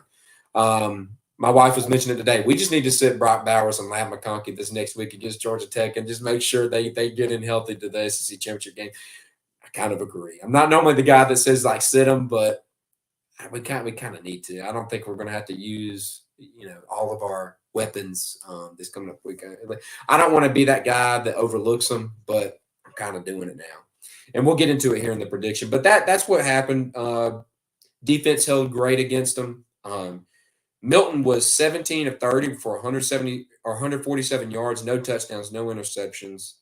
My wife was mentioning it today. We just need to sit Brock Bowers and Lad McConkey this next week against Georgia Tech and just make sure they get in healthy to the SEC championship game. I kind of agree. I'm not normally the guy that says like sit them, but we kind of need to. I don't think we're going to have to use all of our weapons this coming up week. I don't want to be that guy that overlooks them, but I'm kind of doing it now. And we'll get into it here in the prediction. But that's what happened. Defense held great against them. Milton was 17 of 30 for 147 yards, no touchdowns, no interceptions.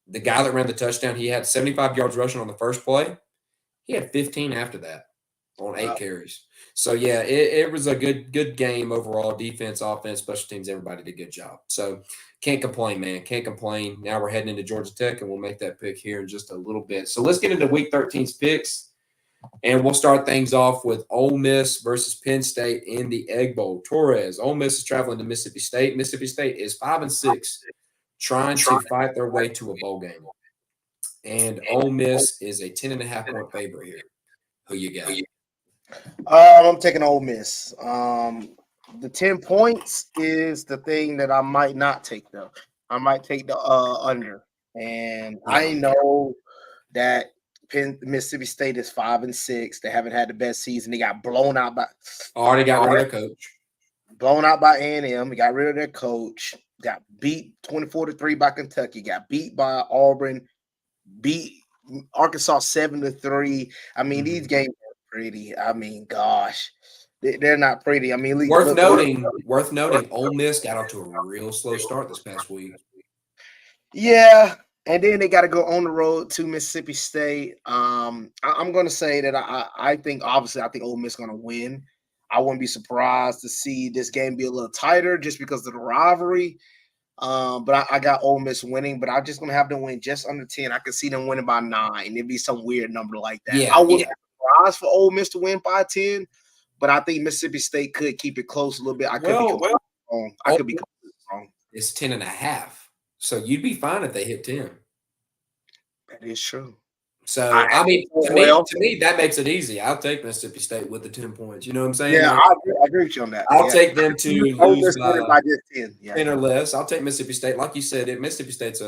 The guy that ran the touchdown, he had 75 yards rushing on the first play. He had 15 after that on 8 carries. So, yeah, it was a good game overall. Defense, offense, special teams, everybody did a good job. So, can't complain, man. Can't complain. Now we're heading into Georgia Tech, and we'll make that pick here in just a little bit. So, let's get into Week 13's picks, and we'll start things off with Ole Miss versus Penn State in the Egg Bowl. Torres, Ole Miss is traveling to Mississippi State. Mississippi State is 5-6, trying to fight their way to a bowl game. And Ole Miss is a 10.5-point favorite here. Who you got? I'm taking Ole Miss. The 10 points is the thing that I might not take, though. I might take the under. And I know that Mississippi State is 5-6. They haven't had the best season. They got blown out by already got rid of their coach. Blown out by A&M. They got rid of their coach. Got beat 24-3 by Kentucky. Got beat by Auburn. Beat Arkansas 7-3. I mean, these games are pretty. I mean, gosh, they're not pretty. I mean, worth noting, Ole Miss got off to a real slow start this past week. Yeah, and then they got to go on the road to Mississippi State. I'm going to say that I think Ole Miss is going to win. I wouldn't be surprised to see this game be a little tighter just because of the rivalry. But I got Ole Miss winning, but I'm just going to have them win just under 10. I could see them winning by 9. It'd be some weird number like that. Yeah, I wouldn't be surprised for Ole Miss to win by 10, but I think Mississippi State could keep it close a little bit. I could be wrong. It's 10.5. So you'd be fine if they hit 10. That is true. So, I mean, well, to me, that makes it easy. I'll take Mississippi State with the 10 points. You know what I'm saying? yeah, Like, I agree with you on that. I'll Yeah. take them to Over lose by by just 10. Yeah. 10 or less. I'll take Mississippi State. Like you said, Mississippi State's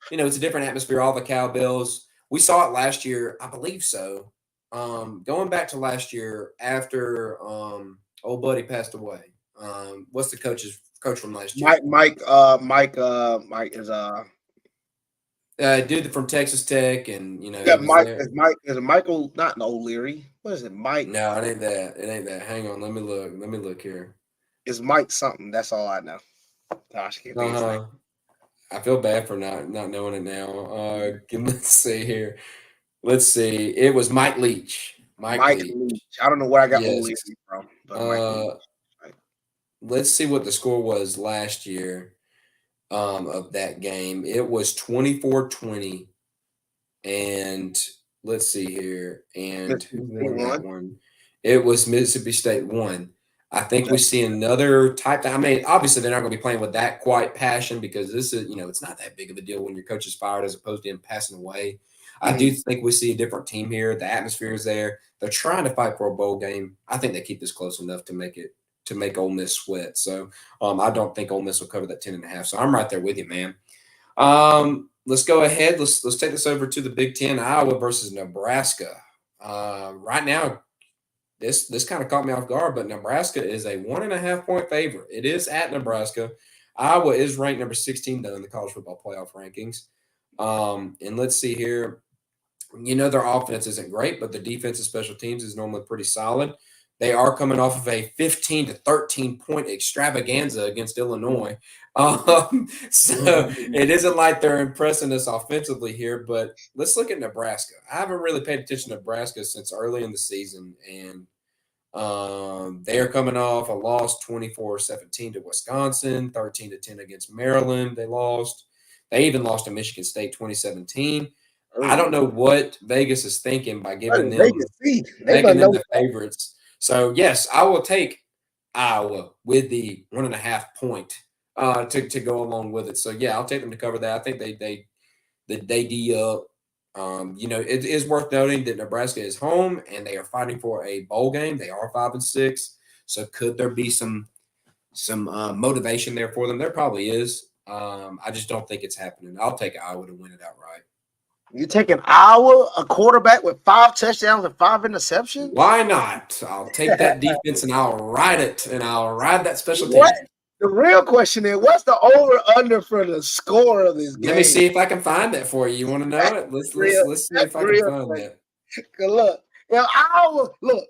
it's a different atmosphere. All the cowbells. We saw it last year. I believe so. Going back to last year after old buddy passed away. What's the coach from last year? Mike is Dude from Texas Tech, and yeah, he was there. is it Michael, not O'Leary. What is it, Mike? No, it ain't that. It ain't that. Hang on, let me look here. It's Mike something. That's all I know. Gosh, I can't think of his name. I feel bad for not knowing it now. Let's see here. Let's see. It was Mike Leach. Mike Leach. I don't know where I got Yes. O'Leary from, but Mike Leach. Let's see what the score was last year of that game. It was 24-20. And let's see here. And who won that one? It was Mississippi State won. I think we see another type. I mean, obviously they're not going to be playing with that quite passion because this is, it's not that big of a deal when your coach is fired as opposed to him passing away. I do think we see a different team here. The atmosphere is there. They're trying to fight for a bowl game. I think they keep this close enough to make Ole Miss sweat. So I don't think Ole Miss will cover that 10.5. So I'm right there with you, man. Let's go ahead. Let's take this over to the Big Ten. Iowa versus Nebraska. Right now, this kind of caught me off guard, but Nebraska is a 1.5-point favorite. It is at Nebraska. Iowa is ranked number 16 though in the college football playoff rankings. And let's see here. Their offense isn't great, but the defense and special teams is normally pretty solid. They are coming off of a 15-13 point extravaganza against Illinois. So it isn't like they're impressing us offensively here, but let's look at Nebraska. I haven't really paid attention to Nebraska since early in the season, and they are coming off a loss 24-17 to Wisconsin, 13-10 against Maryland. They lost. They even lost to Michigan State 2017. I don't know what Vegas is thinking by giving them the favorites. So, yes, I will take Iowa with the 1.5 point to go along with it. So, yeah, I'll take them to cover that. I think they D up. It is worth noting that Nebraska is home and they are fighting for a bowl game. They are 5-6. So, could there be some motivation there for them? There probably is. I just don't think it's happening. I'll take Iowa to win it outright. You taking Iowa, a quarterback with 5 touchdowns and 5 interceptions? Why not? I'll take that defense and I'll ride it, and I'll ride that special team. The real question is, what's the over/under for the score of this game? Let me see if I can find that for you. You want to know it? Let's see if I can find that. Look,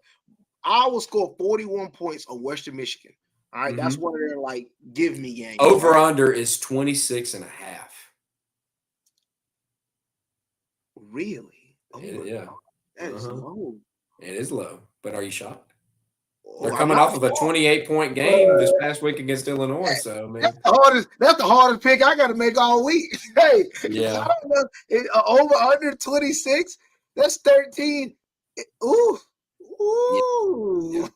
Iowa scored 41 points on Western Michigan. All right, that's one of their give me games. Over/under is 26.5. Really? Yeah. That is low. It is low, but are you shocked? They're coming off of a 28-point game this past week against Illinois. So, man, that's the hardest pick I got to make all week. Hey, yeah. I don't know, over/under 26. That's 13. Ooh. Yeah.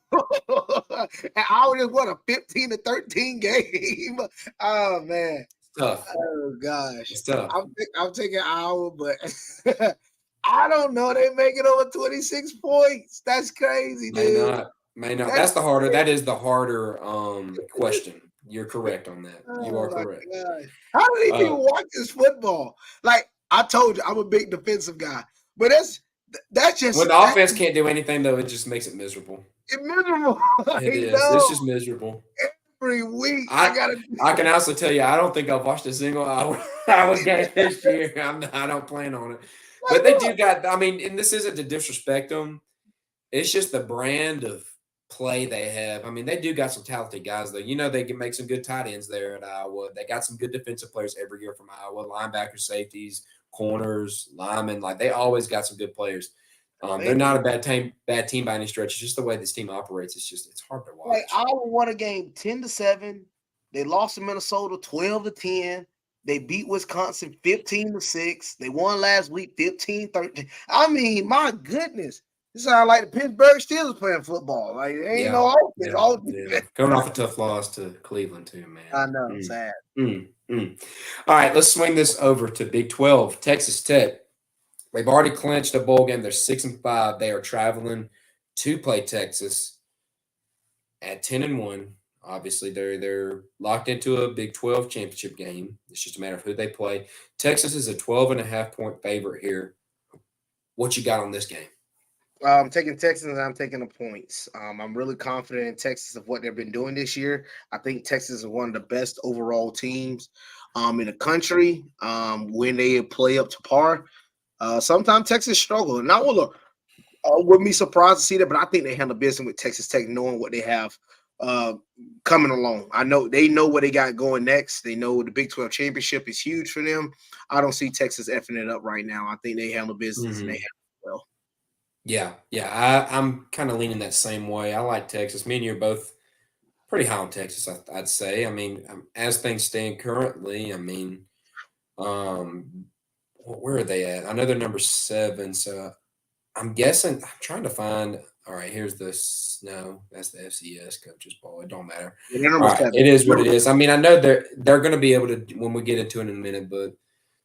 And I would just want a 15-13 game. Oh man. Tough. Oh gosh, it's tough. I'm taking Iowa, but I don't know. They make it over 26 points. That's crazy, dude. May not. That is the harder question. You're correct on that. You are correct. God. How do these people watch this football? Like I told you, I'm a big defensive guy, but that's just when the offense can't do anything though. It just makes it miserable. It's miserable. It is. It's just miserable. Every week. I can also tell you, I don't think I've watched a single Iowa game this year. I don't plan on it. But they do got, and this isn't to disrespect them. It's just the brand of play they have. They do got some talented guys, though. They can make some good tight ends there at Iowa. They got some good defensive players every year from Iowa, linebackers, safeties, corners, linemen. They always got some good players. They're not a bad team by any stretch. It's just the way this team operates. It's hard to watch. Iowa won a game 10-7. They lost to Minnesota 12-10. They beat Wisconsin 15-6. They won last week 15-13. My goodness. This sounds like the Pittsburgh Steelers playing football. There ain't no offense. Yeah. Coming off a tough loss to Cleveland too, man. I know. Sad. All right, let's swing this over to Big 12. Texas Tech They've already clinched a bowl game. They're 6-5. They are traveling to play Texas at 10-1. Obviously, they're locked into a Big 12 championship game. It's just a matter of who they play. Texas is a 12.5-point favorite here. What you got on this game? I'm taking Texas and I'm taking the points. I'm really confident in Texas of what they've been doing this year. I think Texas is one of the best overall teams in the country when they play up to par. Sometimes Texas struggle, and wouldn't be surprised to see that, but I think they handle business with Texas Tech, knowing what they have uh, coming along. I know they know what they got going next. They know the Big 12 championship is huge for them. I don't see Texas effing it up right now. I think they handle business and they handle it well. Yeah. I'm kind of leaning that same way. I like Texas. Me and you are both pretty high on Texas, I'd say. I mean, as things stand currently, I mean, where are they at? I know they're number 7, so I'm guessing. I'm trying to find. All right, here's this. No, that's the FCS coaches ball. It don't matter. Yeah, they're All number right, 7. it is what it is. I mean, I know they're going to be able to when we get into it in a minute, but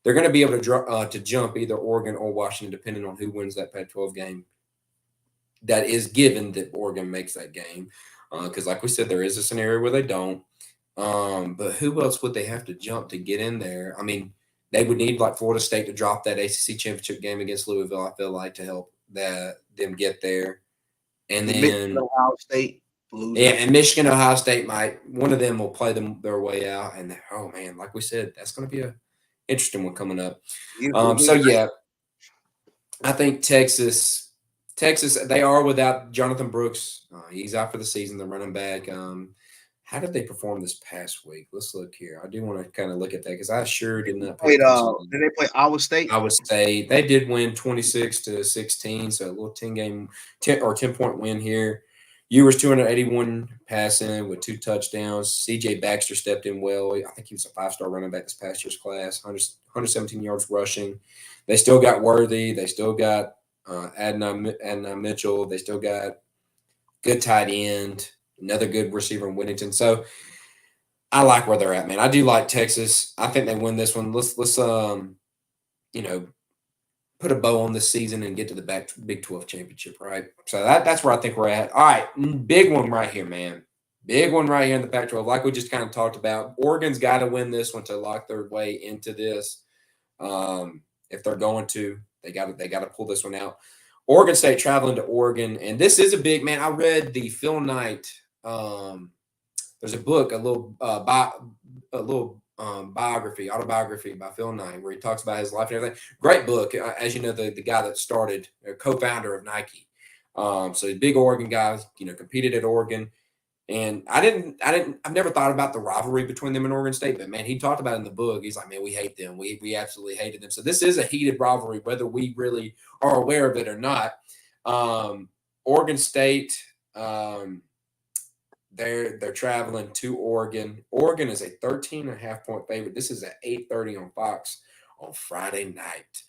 they're going to be able to jump either Oregon or Washington, depending on who wins that Pac-12 game. That is given that Oregon makes that game, because like we said, there is a scenario where they don't. But who else would they have to jump to get in there? I mean, they would need like Florida State to drop that ACC championship game against Louisville. I feel like to help them get there, and then Ohio State losing. Yeah, and Michigan, Ohio State might one of them will play them their way out. And oh man, like we said, that's going to be a interesting one coming up. So yeah, I think Texas, they are without Jonathan Brooks. He's out for the season. The running back. How did they perform this past week? Let's look here. I do want to kind of look at that because I sure did not pay attention. Did they play Iowa State? Iowa State. They did win 26-16, so a little 10-point win here. Ewers 281 passing with 2 touchdowns. C.J. Baxter stepped in well. I think he was a 5-star running back this past year's class. 117 yards rushing. They still got Worthy. They still got Adnan Mitchell. They still got good tight end. Another good receiver in Whittington. So I like where they're at, man. I do like Texas. I think they win this one. Let's put a bow on this season and get to the Big 12 championship, right? So that's where I think we're at. All right, big one right here, man. Big one right here in the Pac-12. Like we just kind of talked about, Oregon's got to win this one to lock their way into this. If they're going to, they got to pull this one out. Oregon State traveling to Oregon, and this is a big man. I read the Phil Knight. There's a book, a little autobiography by Phil Knight, where he talks about his life and everything. Great book. As you know, the guy that started, co-founder of Nike. So he's a big Oregon guy, competed at Oregon. And I've never thought about the rivalry between them and Oregon State, but man, he talked about it in the book. He's like, man, we hate them. We absolutely hated them. So this is a heated rivalry, whether we really are aware of it or not. Oregon State, they're traveling to Oregon. Oregon is a 13.5-point favorite. This is at 8:30 on Fox on Friday night.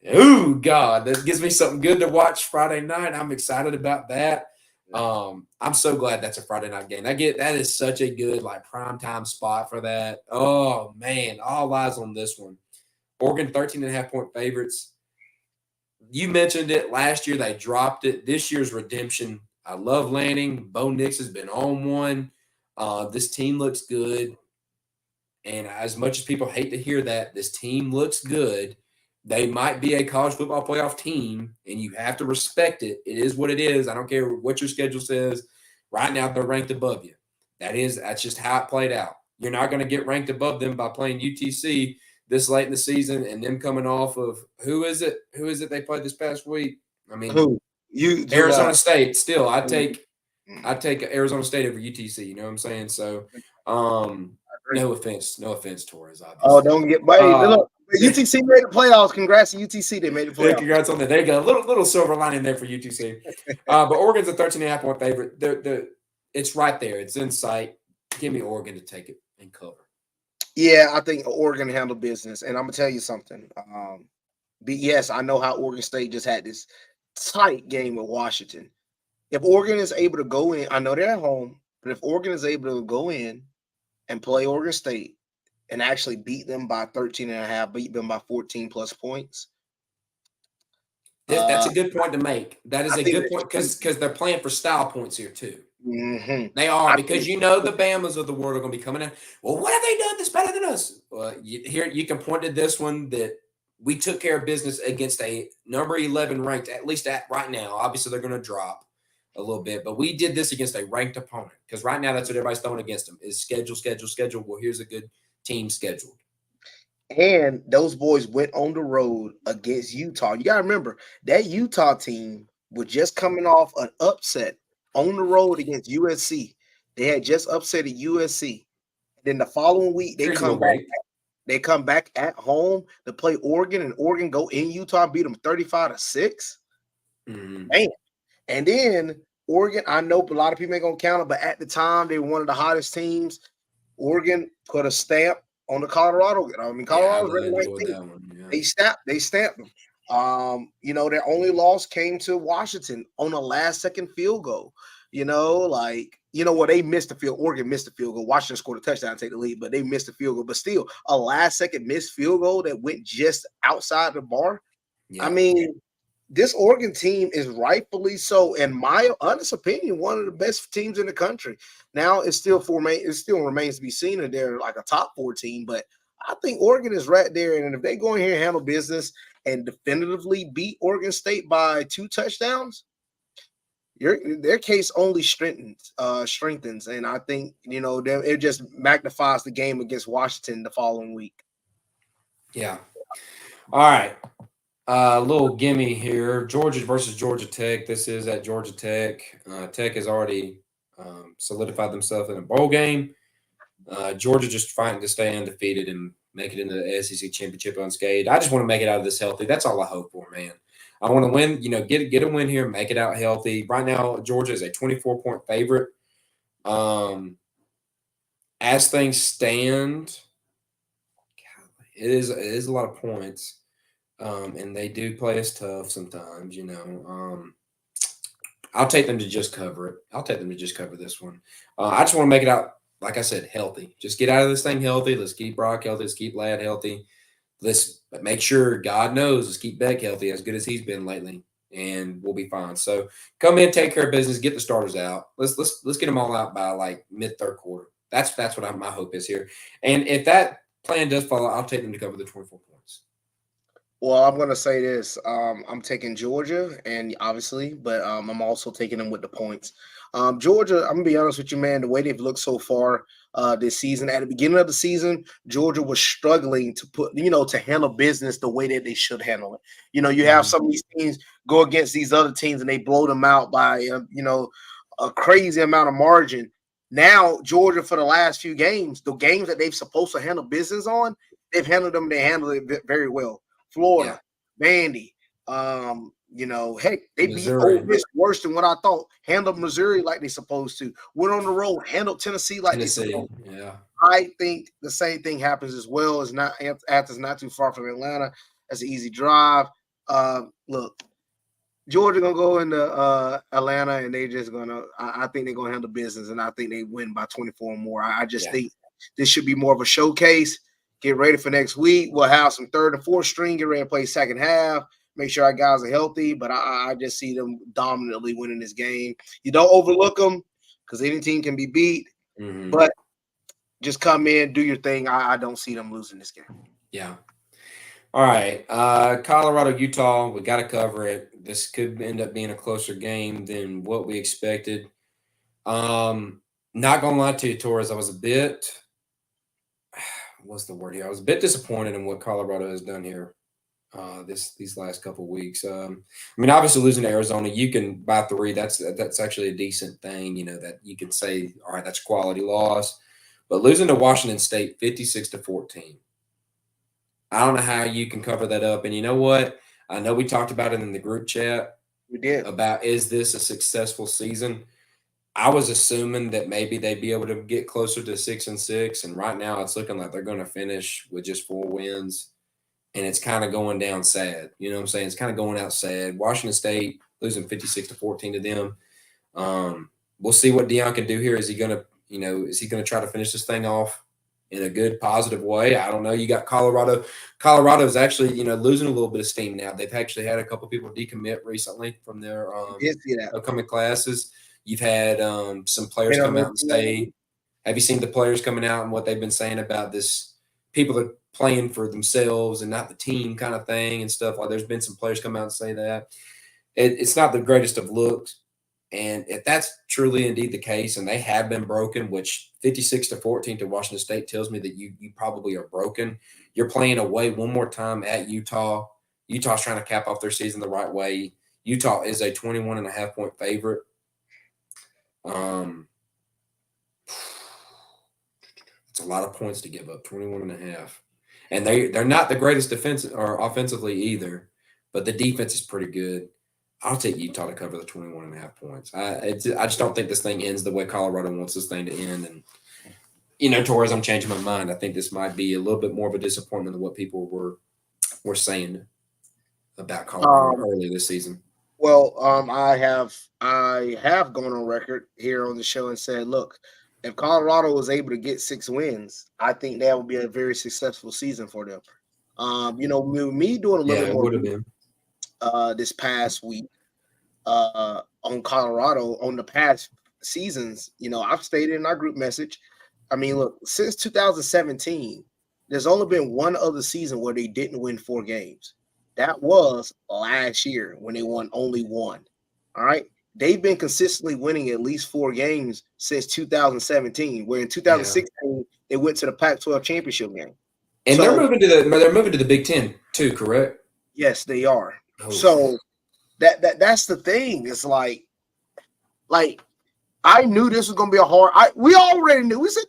Oh God, that gives me something good to watch Friday night. I'm excited about that. I'm so glad that's a Friday night game. That is such a good primetime spot for that. Oh man, all eyes on this one. Oregon 13.5-point favorites. You mentioned it last year. They dropped it. This year's redemption. I love Lanning. Bo Nix has been on one. This team looks good. And as much as people hate to hear that, this team looks good. They might be a college football playoff team, and you have to respect it. It is what it is. I don't care what your schedule says. Right now, they're ranked above you. That's just how it played out. You're not going to get ranked above them by playing UTC this late in the season and them coming off of who is it they played this past week? I mean, Arizona State. Still, I take Arizona State over UTC. You know what I'm saying? So, no offense, Torres. Obviously. Oh, don't get look. UTC made the playoffs. Congrats to UTC. They made the playoffs. Yeah, congrats on that. There you go. A little silver lining there for UTC. But Oregon's a 13.5-point favorite. It's right there. It's in sight. Give me Oregon to take it and cover. Yeah, I think Oregon handled business. And I'm going to tell you something. Yes, I know how Oregon State just had this tight game with Washington. If Oregon is able to go in, I know they're at home, but if Oregon is able to go in and play Oregon State and actually beat them by 13.5, beat them by 14 plus points, That's a good point to make. That is I a think good point because they're playing for style points here too. They I are because think, you know the Bamas of the world are going to be coming in. Well, what have they done that's better than us? Well, here you can point to this one that we took care of business against a number 11 ranked, at least at right now. Obviously, they're going to drop a little bit, but we did this against a ranked opponent because right now that's what everybody's throwing against them is schedule, schedule, schedule. Well, here's a good team scheduled. and those boys went on the road against Utah. You got to remember that Utah team was just coming off an upset on the road against USC. They had just upset at USC. Then the following week they Here's a come little back. weight. They come back at home to play Oregon, and Oregon go in Utah, beat them 35-6. Mm-hmm. Man. And then Oregon, I know a lot of people ain't gonna count it, but at the time they were one of the hottest teams. Oregon put a stamp on the Colorado. I mean, Colorado's really really enjoyed team. that one. Yeah. They stamped them. Their only loss came to Washington on a last-second field goal. They missed the field. Oregon missed the field goal. Washington scored a touchdown to take the lead, but they missed the field goal. But still, a last-second missed field goal that went just outside the bar. Yeah. I mean, this Oregon team is rightfully so, in my honest opinion, one of the best teams in the country. Now it still remains to be seen if they're like a top 4 team, but I think Oregon is right there. And if they go in here and handle business and definitively beat Oregon State by 2 touchdowns, their case only strengthens. And I think it just magnifies the game against Washington the following week. Yeah. All right. A little gimme here. Georgia versus Georgia Tech. This is at Georgia Tech. Tech has already solidified themselves in a bowl game. Georgia just fighting to stay undefeated and make it into the SEC championship unscathed. I just want to make it out of this healthy. That's all I hope for, man. I want to win, get a win here, make it out healthy. Right now, Georgia is a 24-point favorite. As things stand, it is a lot of points. And they do play us tough sometimes, I'll take them to just cover it. I'll take them to just cover this one. I just want to make it out, like I said, healthy. Just get out of this thing healthy. Let's keep Brock healthy. Let's keep Ladd healthy. Let's make sure, God knows, let's keep Beck healthy as good as he's been lately, and we'll be fine. So come in, take care of business, get the starters out. Let's get them all out by like mid-third quarter. That's what my hope is here. And if that plan does follow, I'll take them to cover the 24 points. Well, I'm going to say this. I'm taking Georgia, and obviously, but I'm also taking them with the points. Georgia, I'm going to be honest with you, man, the way they've looked so far this season, at the beginning of the season, Georgia was struggling to handle business the way that they should handle it. You have some of these teams go against these other teams, and they blow them out by, a crazy amount of margin. Now, Georgia, for the last few games, the games that they've supposed to handle business on, they've handled them. They handled it very well. Florida, Vandy, heck, they Missouri. beat Ole Miss worse than what I thought. Handled Missouri like they supposed to. Went on the road, handled Tennessee like they supposed to. Yeah. I think the same thing happens as well. Athens not too far from Atlanta. That's an easy drive. Look, Georgia gonna go into Atlanta, and they just gonna. I think they're gonna handle business, and I think they win by 24 or more. I just think this should be more of a showcase. Get ready for next week. We'll have some third and fourth string. Get ready to play second half. Make sure our guys are healthy. But I just see them dominantly winning this game. You don't overlook them because any team can be beat. Mm-hmm. But just come in, do your thing. I don't see them losing this game. Yeah. All right. Colorado, Utah, we got to cover it. This could end up being a closer game than what we expected. Not going to lie to you, Torres, I was a bit – what's the word here? I was a bit disappointed in what Colorado has done here these last couple of weeks. Obviously losing to Arizona, you can by 3. That's actually a decent thing. That you can say, all right, that's a quality loss. But losing to Washington State, 56-14. I don't know how you can cover that up. And you know what? I know we talked about it in the group chat. We did. About is this a successful season? I was assuming that maybe they'd be able to get closer to 6-6, and right now it's looking like they're going to finish with just 4 wins, and it's kind of going down sad. You know what I'm saying? It's kind of going out sad. Washington State losing 56-14 to them. We'll see what Deion can do here. Is he going to try to finish this thing off? in a good, positive way. I don't know. You got Colorado. Colorado's actually, losing a little bit of steam now. They've actually had a couple people decommit recently from their Did see that. upcoming classes. You've had some players come out and say, have you seen the players coming out and what they've been saying about this? People are playing for themselves and not the team kind of thing and stuff. Like there's been some players come out and say that. It's not the greatest of looks. And if that's truly indeed the case, and they have been broken, which 56-14 to Washington State tells me that you probably are broken. You're playing away one more time at Utah. Utah's trying to cap off their season the right way. Utah is a 21.5-point favorite. It's a lot of points to give up, 21.5. And they're not the greatest defensive or offensively either, but the defense is pretty good. I'll take Utah to cover the 21.5 points. I just don't think this thing ends the way Colorado wants this thing to end. And, Torres, I'm changing my mind. I think this might be a little bit more of a disappointment than what people were saying about Colorado early this season. Well, I have gone on record here on the show and said, look, if Colorado was able to get 6 wins, I think that would be a very successful season for them. Me doing a little bit more this past week on Colorado on the past seasons, I've stated in our group message. I mean, look, since 2017, there's only been one other season where they didn't win 4 games. That was last year when they won only 1. All right. They've been consistently winning at least 4 games since 2017, where in 2016 they went to the Pac-12 championship game. And so, they're moving to the Big Ten too, correct? Yes, they are. Oh. So that's the thing. It's like I knew this was going to be a hard. We already knew. We said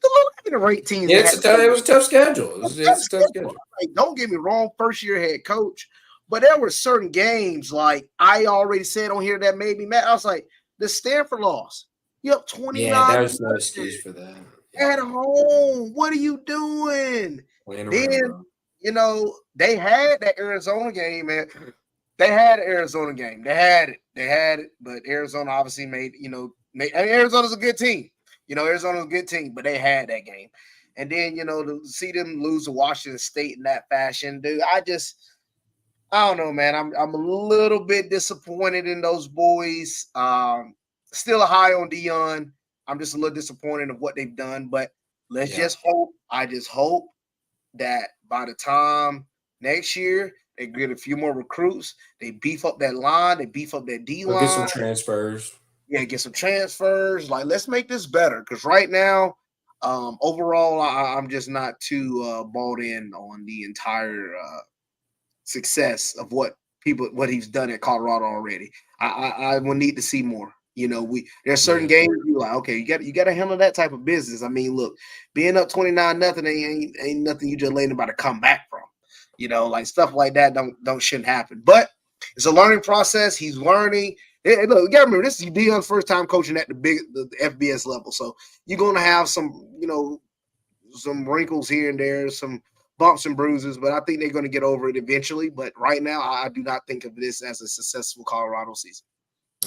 the rate teams. Yeah, it was a tough schedule. It was a tough schedule. Like, don't get me wrong, first year head coach, but there were certain games like I already said on here that made me mad. I was like, the Stanford loss. You up 29. Yeah, there's no excuse for that. At home, what are you doing? Then they had that Arizona game, man. They had an Arizona game. They had it, but Arizona obviously made. Arizona's a good team. Arizona's a good team, but they had that game. And then, to see them lose to Washington State in that fashion, dude, I don't know, man. I'm a little bit disappointed in those boys. Still a high on Dion. I'm just a little disappointed of what they've done, but let's just hope. I just hope that by the time next year they get a few more recruits, they beef up that line, they beef up that D line. Get some transfers. Yeah, get some transfers. Like, let's make this better because right now, overall, I'm just not too bought in on the entire success of what he's done at Colorado already. I will need to see more. There's certain games you're like, okay, you got to handle that type of business. I mean, look, being up 29-0 ain't nothing you just letting anybody come back from. Like stuff like that shouldn't happen. But it's a learning process. He's learning. Hey, look, you got to remember, this is Dion's first time coaching at the FBS level. So you're going to have some, some wrinkles here and there, some bumps and bruises, but I think they're going to get over it eventually. But right now, I do not think of this as a successful Colorado season.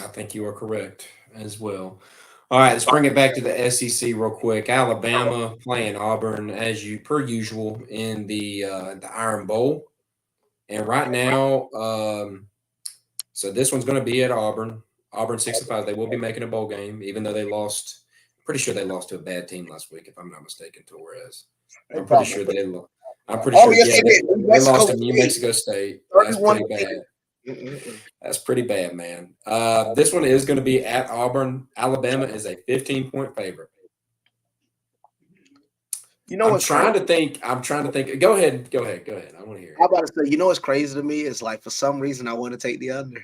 I think you are correct as well. All right, let's bring it back to the SEC real quick. Alabama playing Auburn per usual in the Iron Bowl, and right now, so this one's going to be at Auburn. Auburn 6-5. They will be making a bowl game, even though they lost. Pretty sure they lost to a bad team last week, if I'm not mistaken. Torres. I'm pretty sure they lost. They lost to New Mexico State. That's pretty bad. That's pretty bad, man. This one is going to be at Auburn. Alabama is a 15-point favorite. I'm trying to think. Go ahead. I want to hear it. I'm about to say, what's crazy to me is like for some reason I want to take the under.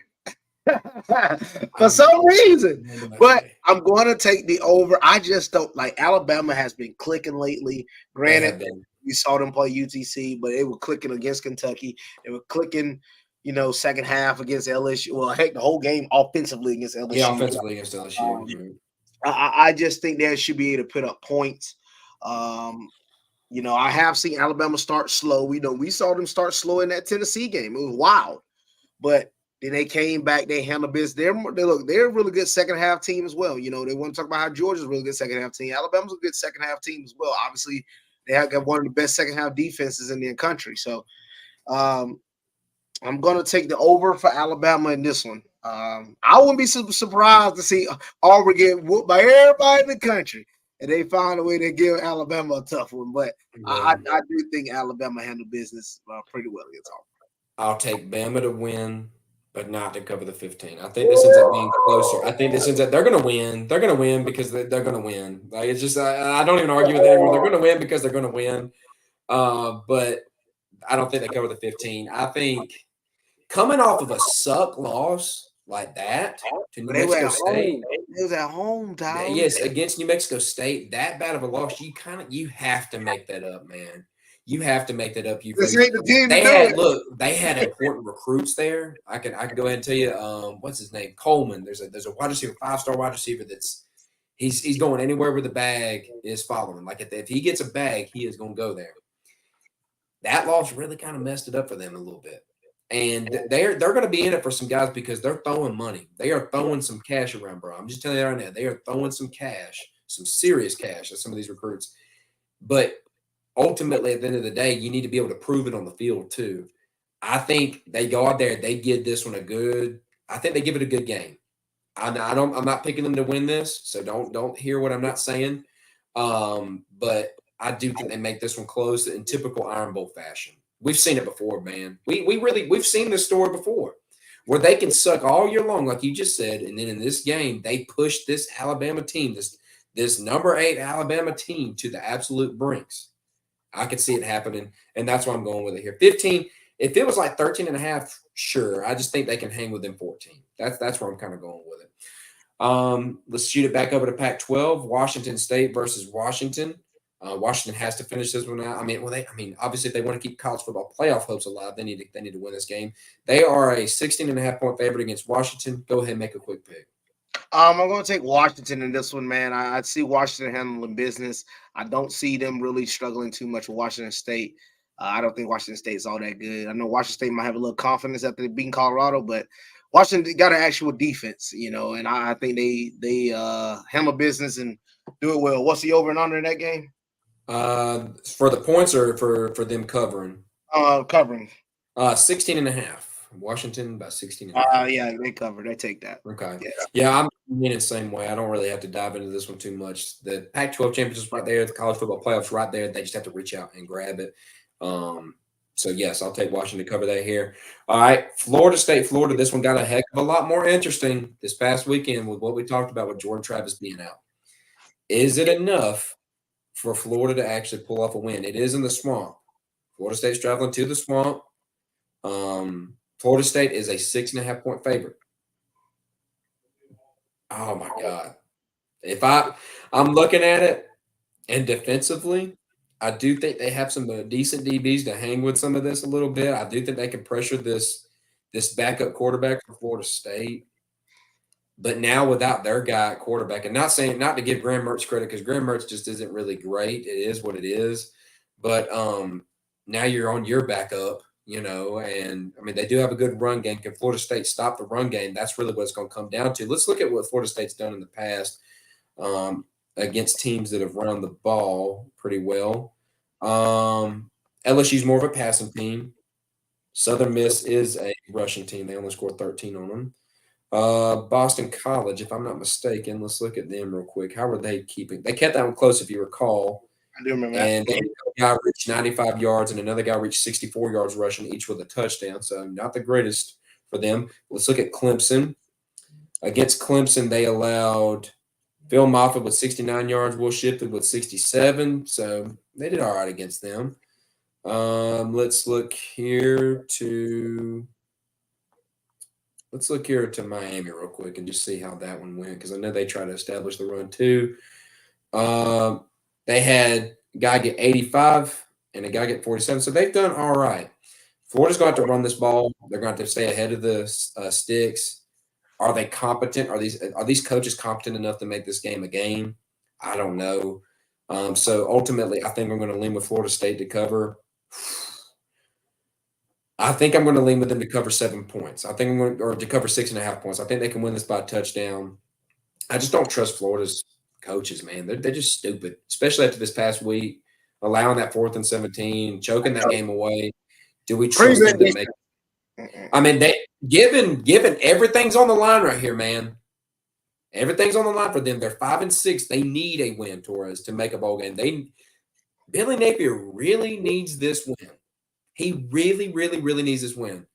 For some reason. But I'm going to take the over. I just don't like Alabama has been clicking lately. Granted, we saw them play UTC, but they were clicking against Kentucky. They were clicking second half against LSU. Well, heck, the whole game offensively against LSU. Yeah, offensively against LSU. I just think they should be able to put up points. I have seen Alabama start slow. We saw them start slow in that Tennessee game. It was wild. But then they came back. They handled business. They're a really good second half team as well. They want to talk about how Georgia's a really good second half team. Alabama's a good second half team as well. Obviously, They have got one of the best second half defenses in the country. So um, I'm going to take the over for Alabama in this one. I wouldn't be surprised to see Auburn get whooped by everybody in the country, and they find a way to give Alabama a tough one. But I do think Alabama handled business pretty well against Auburn. I'll take Bama to win, but not to cover the 15. I think this ends up being closer. I think this ends up they're going to win. They're going to win because they're going to win. Like it's just I don't even argue with it anymore. They're going to win because they're going to win. But I don't think they cover the 15. I think coming off of a suck loss like that to New Mexico State. It was at home, Tyler. Yes, against New Mexico State, that bad of a loss, you have to make that up, man. You have to make that up. This ain't the team they had important recruits there. I can go ahead and tell you, what's his name? Coleman. There's a wide receiver, 5-star wide receiver that's he's going anywhere where the bag is following. Like if he gets a bag, he is going to go there. That loss really kind of messed it up for them a little bit. And they're going to be in it for some guys because they're throwing money. They are throwing some cash around, bro. I'm just telling you right now, they are throwing some cash, some serious cash at some of these recruits. But ultimately, at the end of the day, you need to be able to prove it on the field too. I think they go out there, they give this one I think they give it a good game. I'm not picking them to win this, so don't hear what I'm not saying. But I do think they make this one close in typical Iron Bowl fashion. We've seen it before, man. We've seen this story before where they can suck all year long, like you just said, and then in this game, they push this Alabama team, this number 8 Alabama team to the absolute brinks. I could see it happening, and that's why I'm going with it here. 15, if it was like 13.5, sure. I just think they can hang with them 14. That's where I'm kind of going with it. Let's shoot it back over to Pac-12, Washington State versus Washington. Washington has to finish this one out. Obviously, if they want to keep college football playoff hopes alive, they need to win this game. They are a 16.5-point favorite against Washington. Go ahead and make a quick pick. I'm going to take Washington in this one, man. I see Washington handling business. I don't see them really struggling too much with Washington State. I don't think Washington State is all that good. I know Washington State might have a little confidence after beating Colorado, but Washington got an actual defense, and I think they handle business and do it well. What's the over and under in that game? For the points or for them covering? Covering. 16.5. Washington by 16. Yeah, they cover. They take that. Okay. Yeah, I'm in the same way. I don't really have to dive into this one too much. The Pac-12 championship's right there. The college football playoffs right there. They just have to reach out and grab it. So, yes, I'll take Washington to cover that here. All right, Florida State, Florida. This one got a heck of a lot more interesting this past weekend with what we talked about with Jordan Travis being out. Is it enough for Florida to actually pull off a win? It is in the swamp. Florida State's traveling to the swamp. Florida State is a 6.5-point favorite. Oh, my God. If I'm looking at it, and defensively, I do think they have some decent DBs to hang with some of this a little bit. I do think they can pressure this backup quarterback for Florida State. But now without their guy at quarterback, and not to give Graham Mertz credit because Graham Mertz just isn't really great. It is what it is. But now you're on your backup, and they do have a good run game. Can Florida State stop the run game? That's really what it's going to come down to. Let's look at what Florida State's done in the past against teams that have run the ball pretty well. LSU's more of a passing team. Southern Miss is a rushing team. They only scored 13 on them. Boston College, if I'm not mistaken, let's look at them real quick. How were they keeping? They kept that one close, if you recall. I do remember and that. And a guy reached 95 yards and another guy reached 64 yards rushing, each with a touchdown. So not the greatest for them. Let's look at Clemson. Against Clemson, they allowed Phil Moffitt with 69 yards, Will Shipley with 67. So they did all right against them. Let's look here to Miami real quick and just see how that one went, because I know they try to establish the run too. They had a guy get 85 and a guy get 47, so they've done all right. Florida's going to have to run this ball. They're going to have to stay ahead of the sticks. Are they competent? Are these coaches competent enough to make this game a game? I don't know. So ultimately, I think I'm going to lean with Florida State to cover. I think I'm going to lean with them to cover 7 points. I think or to cover 6.5 points. I think they can win this by a touchdown. I just don't trust Florida's coaches, man. They're just stupid, especially after this past week. allowing that 4th and 17, choking that game away. Do we trust Prevent them to these- make it? I mean, given everything's on the line right here, man. Everything's on the line for them. They're 5-6. They need a win, Torres, to make a bowl game. Billy Napier really needs this win. He really, really, really needs this win.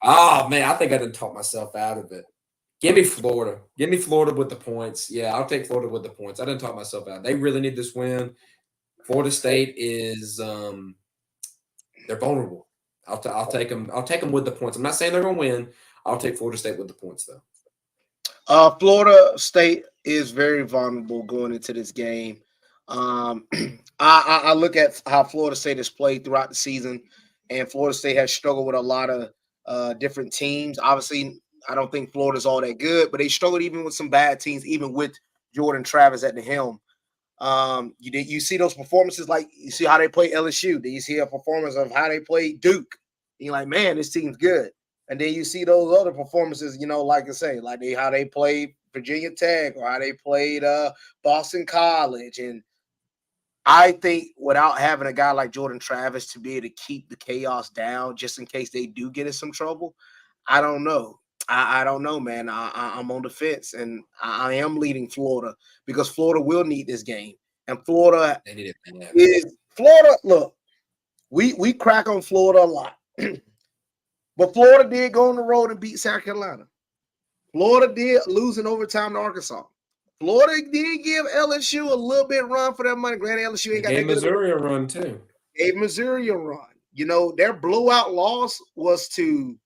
Oh, man, I think I done talked myself out of it. Give me Florida. Give me Florida with the points. Yeah, I'll take Florida with the points. I didn't talk myself out. They really need this win. Florida State is they're vulnerable. I'll take them. I'll take them with the points. I'm not saying they're going to win. I'll take Florida State with the points, though. Florida State is very vulnerable going into this game. I look at how Florida State has played throughout the season, and Florida State has struggled with a lot of different teams. Obviously, I don't think Florida's all that good, but they struggled even with some bad teams, even with Jordan Travis at the helm. You see those performances, like you see how they play LSU. Then you see a performance of how they play Duke. And you're like, man, this team's good. And then you see those other performances, like I say, like how they played Virginia Tech or how they played Boston College. And I think without having a guy like Jordan Travis to be able to keep the chaos down just in case they do get in some trouble, I don't know. I don't know, man. I'm on the fence, and I am leading Florida because Florida will need this game. And Florida is Florida. Look, we crack on Florida a lot, but Florida did go on the road and beat South Carolina. Florida did lose in overtime to Arkansas. Florida did give LSU a little bit run for their money. Granted, LSU ain't got that good. Missouri a run too. Gave Missouri a run. Their blowout loss was to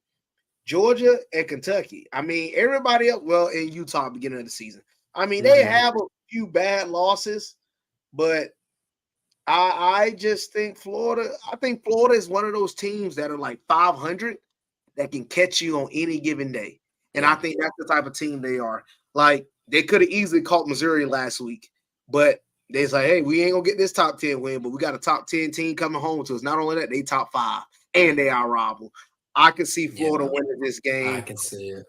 Georgia and Kentucky. I mean, everybody else, well, in Utah beginning of the season. I mean, they have a few bad losses, but I just think Florida is one of those teams that are like 500 that can catch you on any given day. And I think that's the type of team they are. Like, they could have easily caught Missouri last week, but they say, hey, we ain't going to get this top 10 win, but we got a top 10 team coming home to us. Not only that, they top 5, and they are rival. I can see Florida winning this game. I can see it.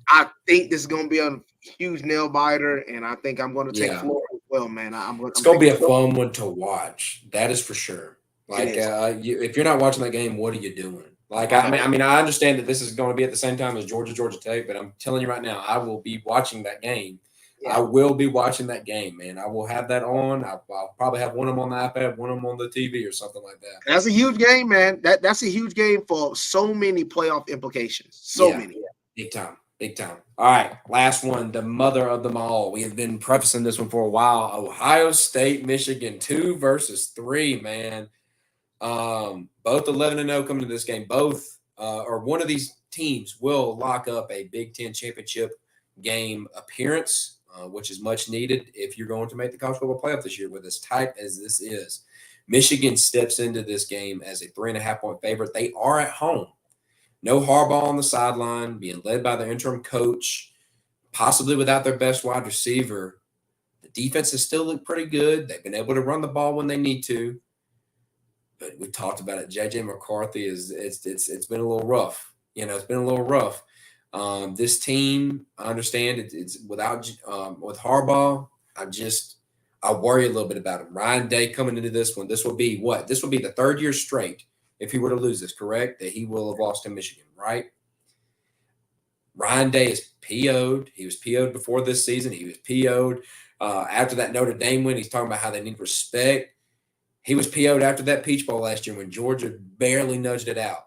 I think this is going to be a huge nail biter, and I think I'm going to take Florida as well, man. It's going to be a fun one to watch. That is for sure. Like, if you're not watching that game, what are you doing? Like, I mean, I understand that this is going to be at the same time as Georgia Tech, but I'm telling you right now, I will be watching that game. Yeah. I will be watching that game, man. I will have that on. I'll probably have one of them on the iPad, one of them on the TV or something like that. That's a huge game, man. That's a huge game for so many playoff implications. So many. Big time. Big time. All right, last one, the mother of them all. We have been prefacing this one for a while. Ohio State, Michigan, 2 versus 3, man. Both 11-0 coming to this game. Both or one of these teams will lock up a Big Ten championship game appearance, which is much needed if you're going to make the college football playoff this year with as tight as this is. Michigan steps into this game as a 3.5-point favorite. They are at home. No Harbaugh on the sideline, being led by their interim coach, possibly without their best wide receiver. The defense has still looked pretty good. They've been able to run the ball when they need to. But we talked about it. J.J. McCarthy it's been a little rough. It's been a little rough. This team, I understand it's without with Harbaugh. I worry a little bit about him. Ryan Day coming into this one. This will be what? This will be the 3rd year straight if he were to lose this. Correct? That he will have lost to Michigan, right? Ryan Day is PO'd. He was PO'd before this season. He was PO'd after that Notre Dame win. He's talking about how they need respect. He was PO'd after that Peach Bowl last year when Georgia barely nudged it out.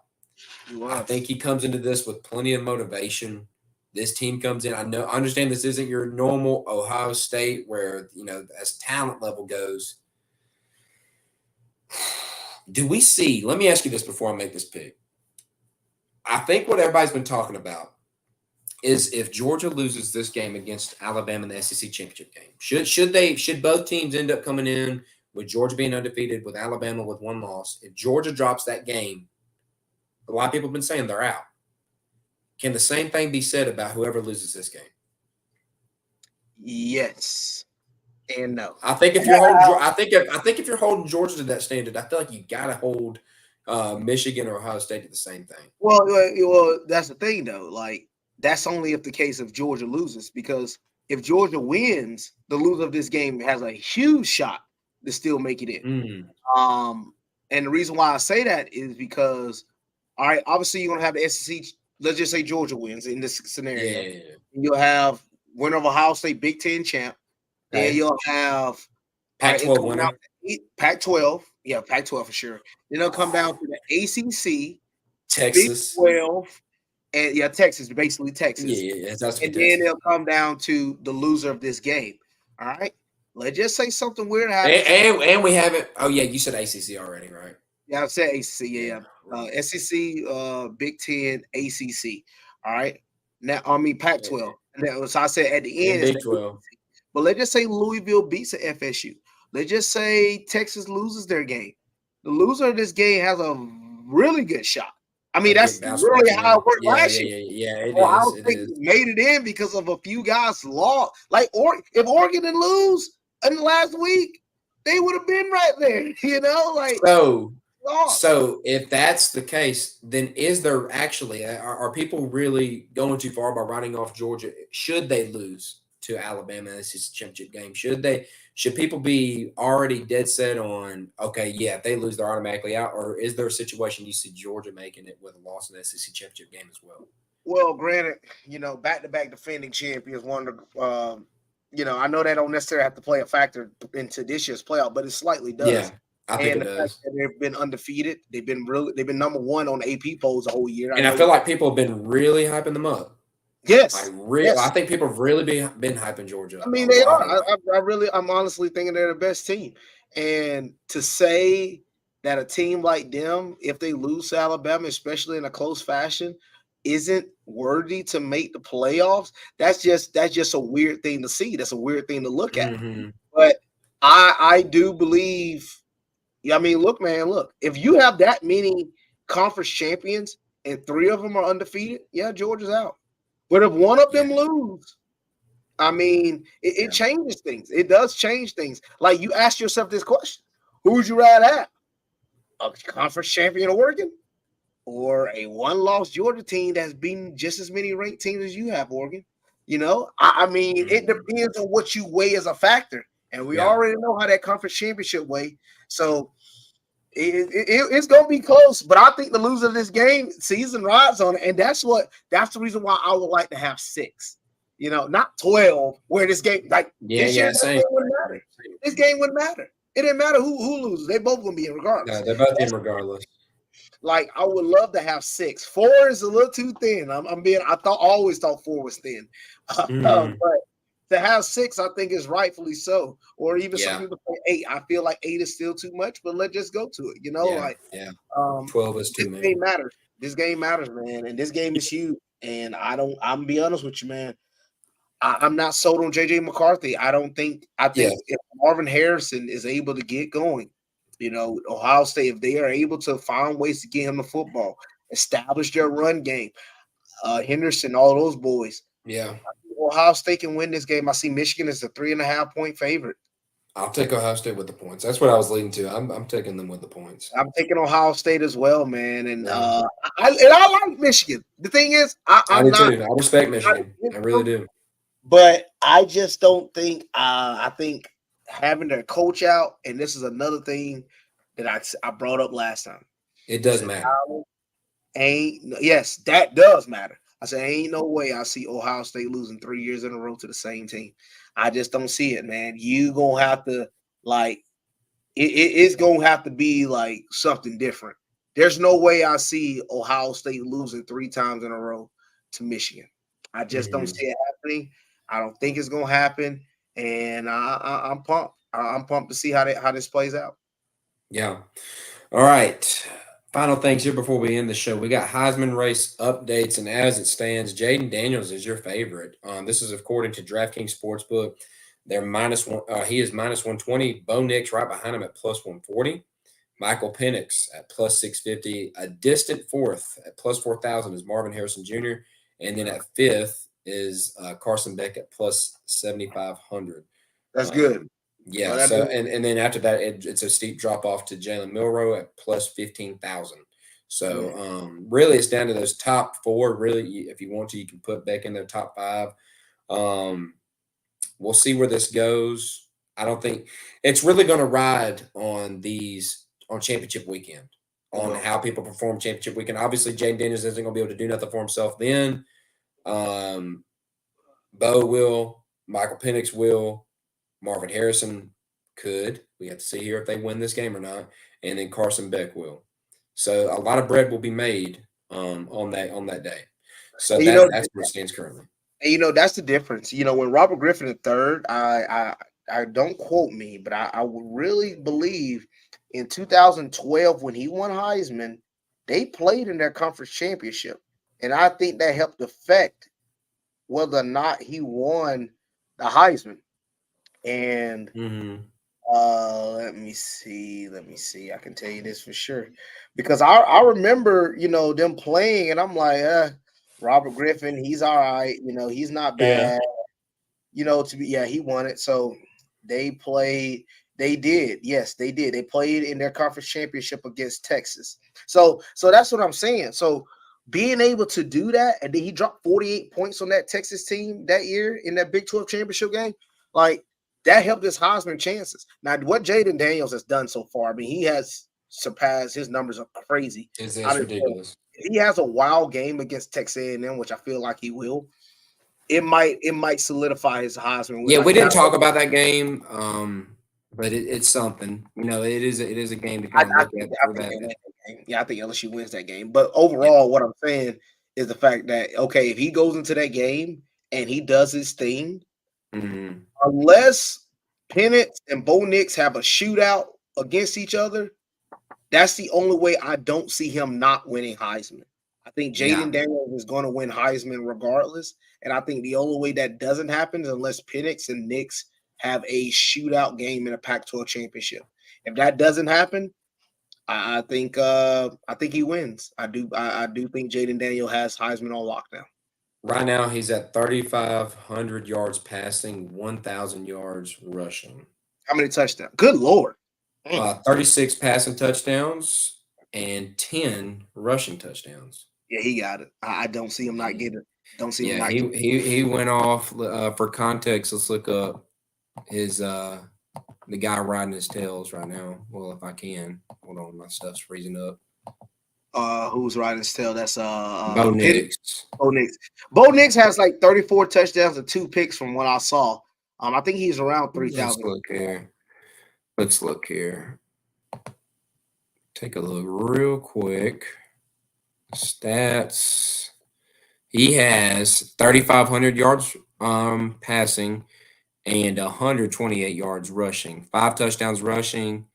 I think he comes into this with plenty of motivation. This team comes in. I understand this isn't your normal Ohio State where, as talent level goes. Do we see – let me ask you this before I make this pick. I think what everybody's been talking about is if Georgia loses this game against Alabama in the SEC championship game, should both teams end up coming in with Georgia being undefeated, with Alabama with 1 loss? If Georgia drops that game, a lot of people have been saying they're out. Can the same thing be said about whoever loses this game? Yes and no. I think if you're holding, I think if you're holding Georgia to that standard, I feel like you got to hold Michigan or Ohio State to the same thing. Well, that's the thing though. Like, that's only if the case of Georgia loses, because if Georgia wins, the loser of this game has a huge shot to still make it in. Mm. And the reason why I say that is because, all right, obviously you're gonna have the SEC. Let's just say Georgia wins in this scenario. Yeah. You'll have winner of Ohio State Big Ten champ. Then Okay. you'll have Pac-12 winner. Pac-12, yeah, Pac-12 for sure. Then it'll come down to the ACC, Texas. Big 12, and Texas, basically Texas. Yeah, that's And Texas. then it'll come down to the loser of this game. All right. Let's just say something weird happens. And we haven't. Oh yeah, you said ACC already, right? Yeah, I said ACC. Yeah. Right. SEC, Big Ten, ACC. All right. Now, I mean Pac-12. And so I said at the end, Big 12. but let's just say Louisville beats the FSU. Let's just say Texas loses their game. The loser of this game has a really good shot. I mean, that's really how it worked last year. Yeah, it is. Made it in because of a few guys lost. Like, if Oregon didn't lose in the last week, they would have been right there. Like so if that's the case, then is there actually are people really going too far by writing off Georgia? Should they lose to Alabama? This is a championship game. Should people be already dead set on, okay, yeah, if they lose, they're automatically out? Or is there a situation you see Georgia making it with a loss in the SEC championship game as well? Well, granted, back-to-back defending champions, I know they don't necessarily have to play a factor into this year's playoff, but it slightly does. Yeah, I think it does. They've been undefeated. They've been number one on the AP polls the whole year. And I feel like people have been really hyping them up. Yes, I think people have really been hyping Georgia. I mean, they are. I'm honestly thinking they're the best team. And to say that a team like them, if they lose to Alabama, especially in a close fashion, isn't worthy to make the playoffs, that's just a weird thing to see. That's a weird thing to look at. Mm-hmm. But I do believe. I mean, look, if you have that many conference champions and 3 of them are undefeated, Georgia's out. But if one of them lose, I mean, it changes things. It does change things. Like, you ask yourself this question: who would you rather have? A conference champion Oregon, or a one-loss Georgia team that's beaten just as many ranked teams as you have, Oregon? I mean, it depends on what you weigh as a factor, and we already know how that conference championship weigh. So it's gonna be close, but I think the loser of this game, season rides on it, and that's the reason why I would like to have 6, not 12. Where this game, this game wouldn't matter. This game wouldn't matter. It didn't matter who loses. They both gonna be in regardless. No, they're both in regardless. Like, I would love to have 6. 4 is a little too thin. Always thought 4 was thin, but to have 6, I think is rightfully so. Or even some people say 8. I feel like 8 is still too much, but let's just go to it. 12 is too many. This game matters. This game matters, man, and this game is huge. And I'm gonna be honest with you, man. I'm not sold on JJ McCarthy. I think if Marvin Harrison is able to get going, Ohio State, if they are able to find ways to get him the football, establish their run game, Henderson, all those boys. Yeah. Ohio State can win this game. I see Michigan as a 3.5-point favorite. I'll take Ohio State with the points. That's what I was leading to. I'm taking them with the points. I'm taking Ohio State as well, man. And I like Michigan. The thing is, I do too. I respect Michigan. I really do. But I just don't think. I think having their coach out, and this is another thing that I brought up last time. It does matter. Yes, that does matter. I said, ain't no way I see Ohio State losing 3 years in a row to the same team. I just don't see it, man. You gonna have to it's gonna have to be like something different. There's no way I see Ohio State losing 3 times in a row to Michigan. I just don't see it happening. I don't think it's gonna happen, and I'm pumped. I'm pumped to see how this plays out. Yeah. All right. Final things here before we end the show. We got Heisman race updates, and as it stands, Jaden Daniels is your favorite. This is according to DraftKings Sportsbook. They're -1. He is -120. Bo Nix right behind him at +140. Michael Penix at +650. A distant fourth at +4,000 is Marvin Harrison Jr. And then at 5th is Carson Beck at +7,500. That's good. Yeah. So and then after that, it's a steep drop off to Jalen Milroe at +15,000. So really, it's down to those top 4. Really, if you want to, you can put Beck in their top 5. We'll see where this goes. I don't think it's really going to ride on championship weekend, on Well, how people perform championship weekend. Obviously, Jaden Daniels isn't going to be able to do nothing for himself then. Bo will, Michael Penix will, Marvin Harrison could. We have to see here if they win this game or not, and then Carson Beck will. So a lot of bread will be made on that day. So and you know, that's where it stands currently. that's the difference. When Robert Griffin III, I don't quote me, but I would really believe in 2012 when he won Heisman, they played in their conference championship, and I think that helped affect whether or not he won the Heisman. And Mm-hmm. let me see. I can tell you this for sure because I remember them playing, and I'm like, Robert Griffin, he's all right. He's not Yeah. bad. He won it. So they played. They did. Yes, they did. They played in their conference championship against Texas. So that's what I'm saying. So being able to do that, and then he dropped 48 points on that Texas team that year in that Big 12 championship game, like that helped his Heisman chances. Now, what Jaden Daniels has done so far, I mean, he has surpassed his numbers are crazy. It's If ridiculous. he has a wild game against Texas A&M, which I feel like he will, it might solidify his Heisman. Yeah, we Like didn't now, talk about that game, but it's something. It is a game to kind of I look think at I for think that. they win that game. Yeah, I think LSU wins that game. But Yeah. overall, what I'm saying is the fact that okay, if he goes into that game and he does his thing, Mm-hmm. unless Penix and Bo Nix have a shootout against each other, that's the only way I don't see him not winning Heisman. I think Yeah. Jaden Daniels is going to win Heisman regardless. And I think the only way that doesn't happen is unless Penix and Nix have a shootout game in a Pac-12 championship. If that doesn't happen, I think he wins. I do think Jaden Daniel has Heisman on lockdown. Right now, he's at 3,500 yards passing, 1,000 yards rushing. How many touchdowns? Good Lord. 36 passing touchdowns and 10 rushing touchdowns. Yeah, he got it. I don't see him not And getting it. Don't see him yeah, not he getting it. he he went off. For context, let's look up his the guy riding his tails right now. Well, if I can, hold on, my stuff's freezing up. Who's riding his tail? That's Bo Penix. Nix. Bo Nix. Bo Nix has like 34 touchdowns and 2 picks from what I saw. I think he's around Let's 3,000. look here. Let's look here. Take a look real quick. Stats. He has 3,500 yards passing and 128 yards rushing. 5 touchdowns rushing,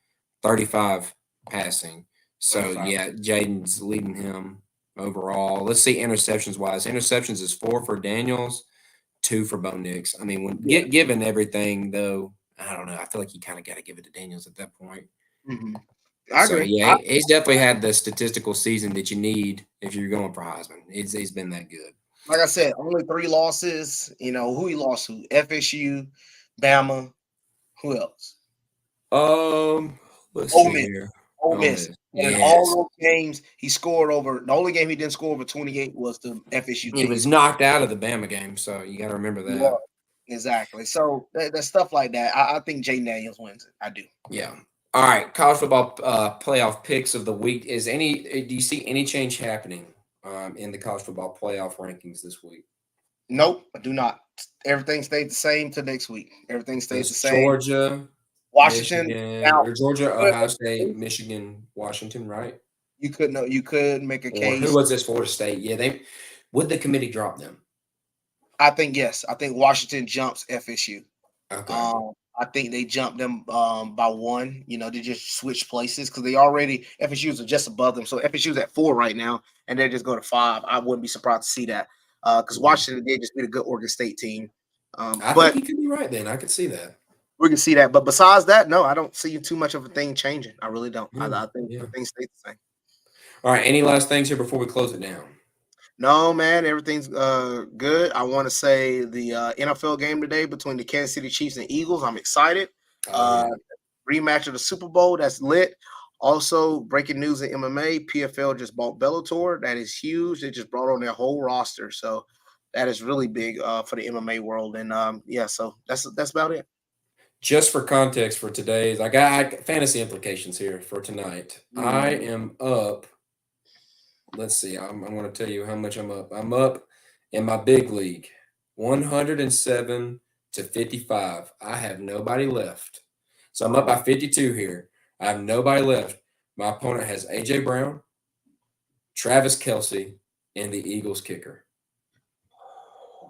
35 passing. So 35. yeah, Jaden's leading him overall. Let's see interceptions wise. Interceptions is 4 for Daniels, 2 for Bo Nix. I mean, when Yeah. given everything though, I don't know. I feel like you kind of got to give it to Daniels at that point. Mm-hmm. I So agree. yeah, he's definitely had the statistical season that you need if you're going for Heisman. He's been that good. Like I said, only 3 losses. Who he lost to? FSU, Bama. Who else? Let's Ole see Miss. here. Ole Ole Miss. Miss. And in Yes. all those games, he scored over. The only game he didn't score over 28 was the FSU He team. was knocked out of the Bama game, so you got to remember He that. was. Exactly. So that stuff like that, I think Jaden Daniels wins it. I do. Yeah. All right. College football playoff picks of the week. Do you see any change happening in the college football playoff rankings this week? Nope, I do not. Everything stays the same to next week. Everything stays the Does same. Georgia, Washington. Michigan, Now, or Georgia, Ohio State, Michigan, Washington, right? you could make a Or who case. was this? Florida State. Yeah, would the committee drop them? I think yes. I think Washington jumps FSU. Okay. I think they jumped them by 1. They just switched places because they already FSU's are just above them. So FSU's at 4 right now, and they just go to 5. I wouldn't be surprised to see that because Washington did just beat a good Oregon State team. I But think you could be right then. I could see that. we can see that. But besides that, no, I don't see too much of a thing changing. I really don't. I think Yeah. everything stays the same. All right. Any last things here before we close it down? No, man, everything's good. I want to say the NFL game today between the Kansas City Chiefs and Eagles. I'm excited. Oh, Rematch of the Super Bowl. That's lit. Also, breaking news in MMA: PFL just bought Bellator. That is huge. They just brought on their whole roster, so that is really big for the MMA world. And so that's about it. just for context for today's, I got fantasy implications here for tonight. I am up. Let's see. I'm going to tell you how much I'm up. I'm up in my big league, 107 to 55. I have nobody left. So I'm up by 52 here. I have nobody left. My opponent has A.J. Brown, Travis Kelce, and the Eagles kicker.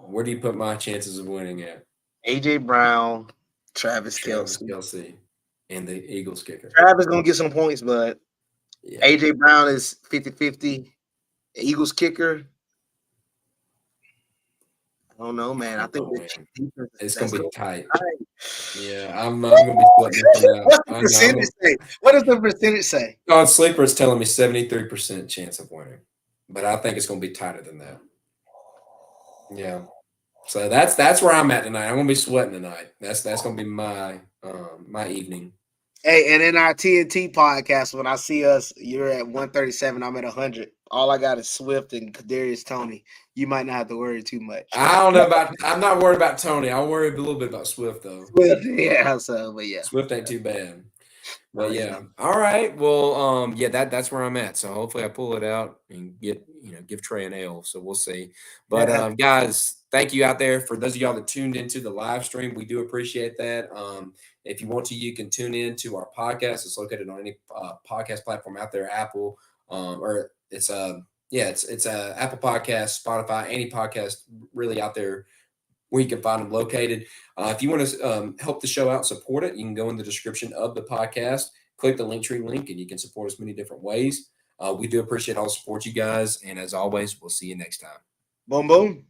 Where do you put my chances of winning at? A.J. Brown, Travis Kelce, and the Eagles kicker. Travis going to get some points, but yeah. A.J. Brown is 50-50. Eagles kicker, I don't know, man. I think it's going to be tight. Yeah, I'm going to be sweating What's the percentage say? What does the percentage say? On Sleeper, it's telling me 73% chance of winning, but I think it's going to be tighter than that. Yeah, so that's where I'm at tonight. I'm going to be sweating tonight. That's going to be my evening. Hey, and in our T&T podcast, when I see us, you're at 137. I'm at 100. All I got is Swift and Kadarius Toney. You might not have to worry too much. I don't know about. I'm not worried about Toney. I'll worry a little bit about Swift though. Swift, yeah. So, but yeah, Swift ain't too bad. But yeah, all right. Well, yeah, that's where I'm at. So hopefully I pull it out and give Trey an L. So we'll see. But guys, thank you out there for those of y'all that tuned into the live stream. We do appreciate that. If you want to, you can tune in to our podcast. It's located on any podcast platform out there, Apple, or it's Apple Podcast, Spotify, any podcast really out there where you can find them located. If you want to help the show out, support it, you can go in the description of the podcast, click the Linktree link, and you can support us many different ways. We do appreciate all the support, you guys. And as always, we'll see you next time. Boom, boom.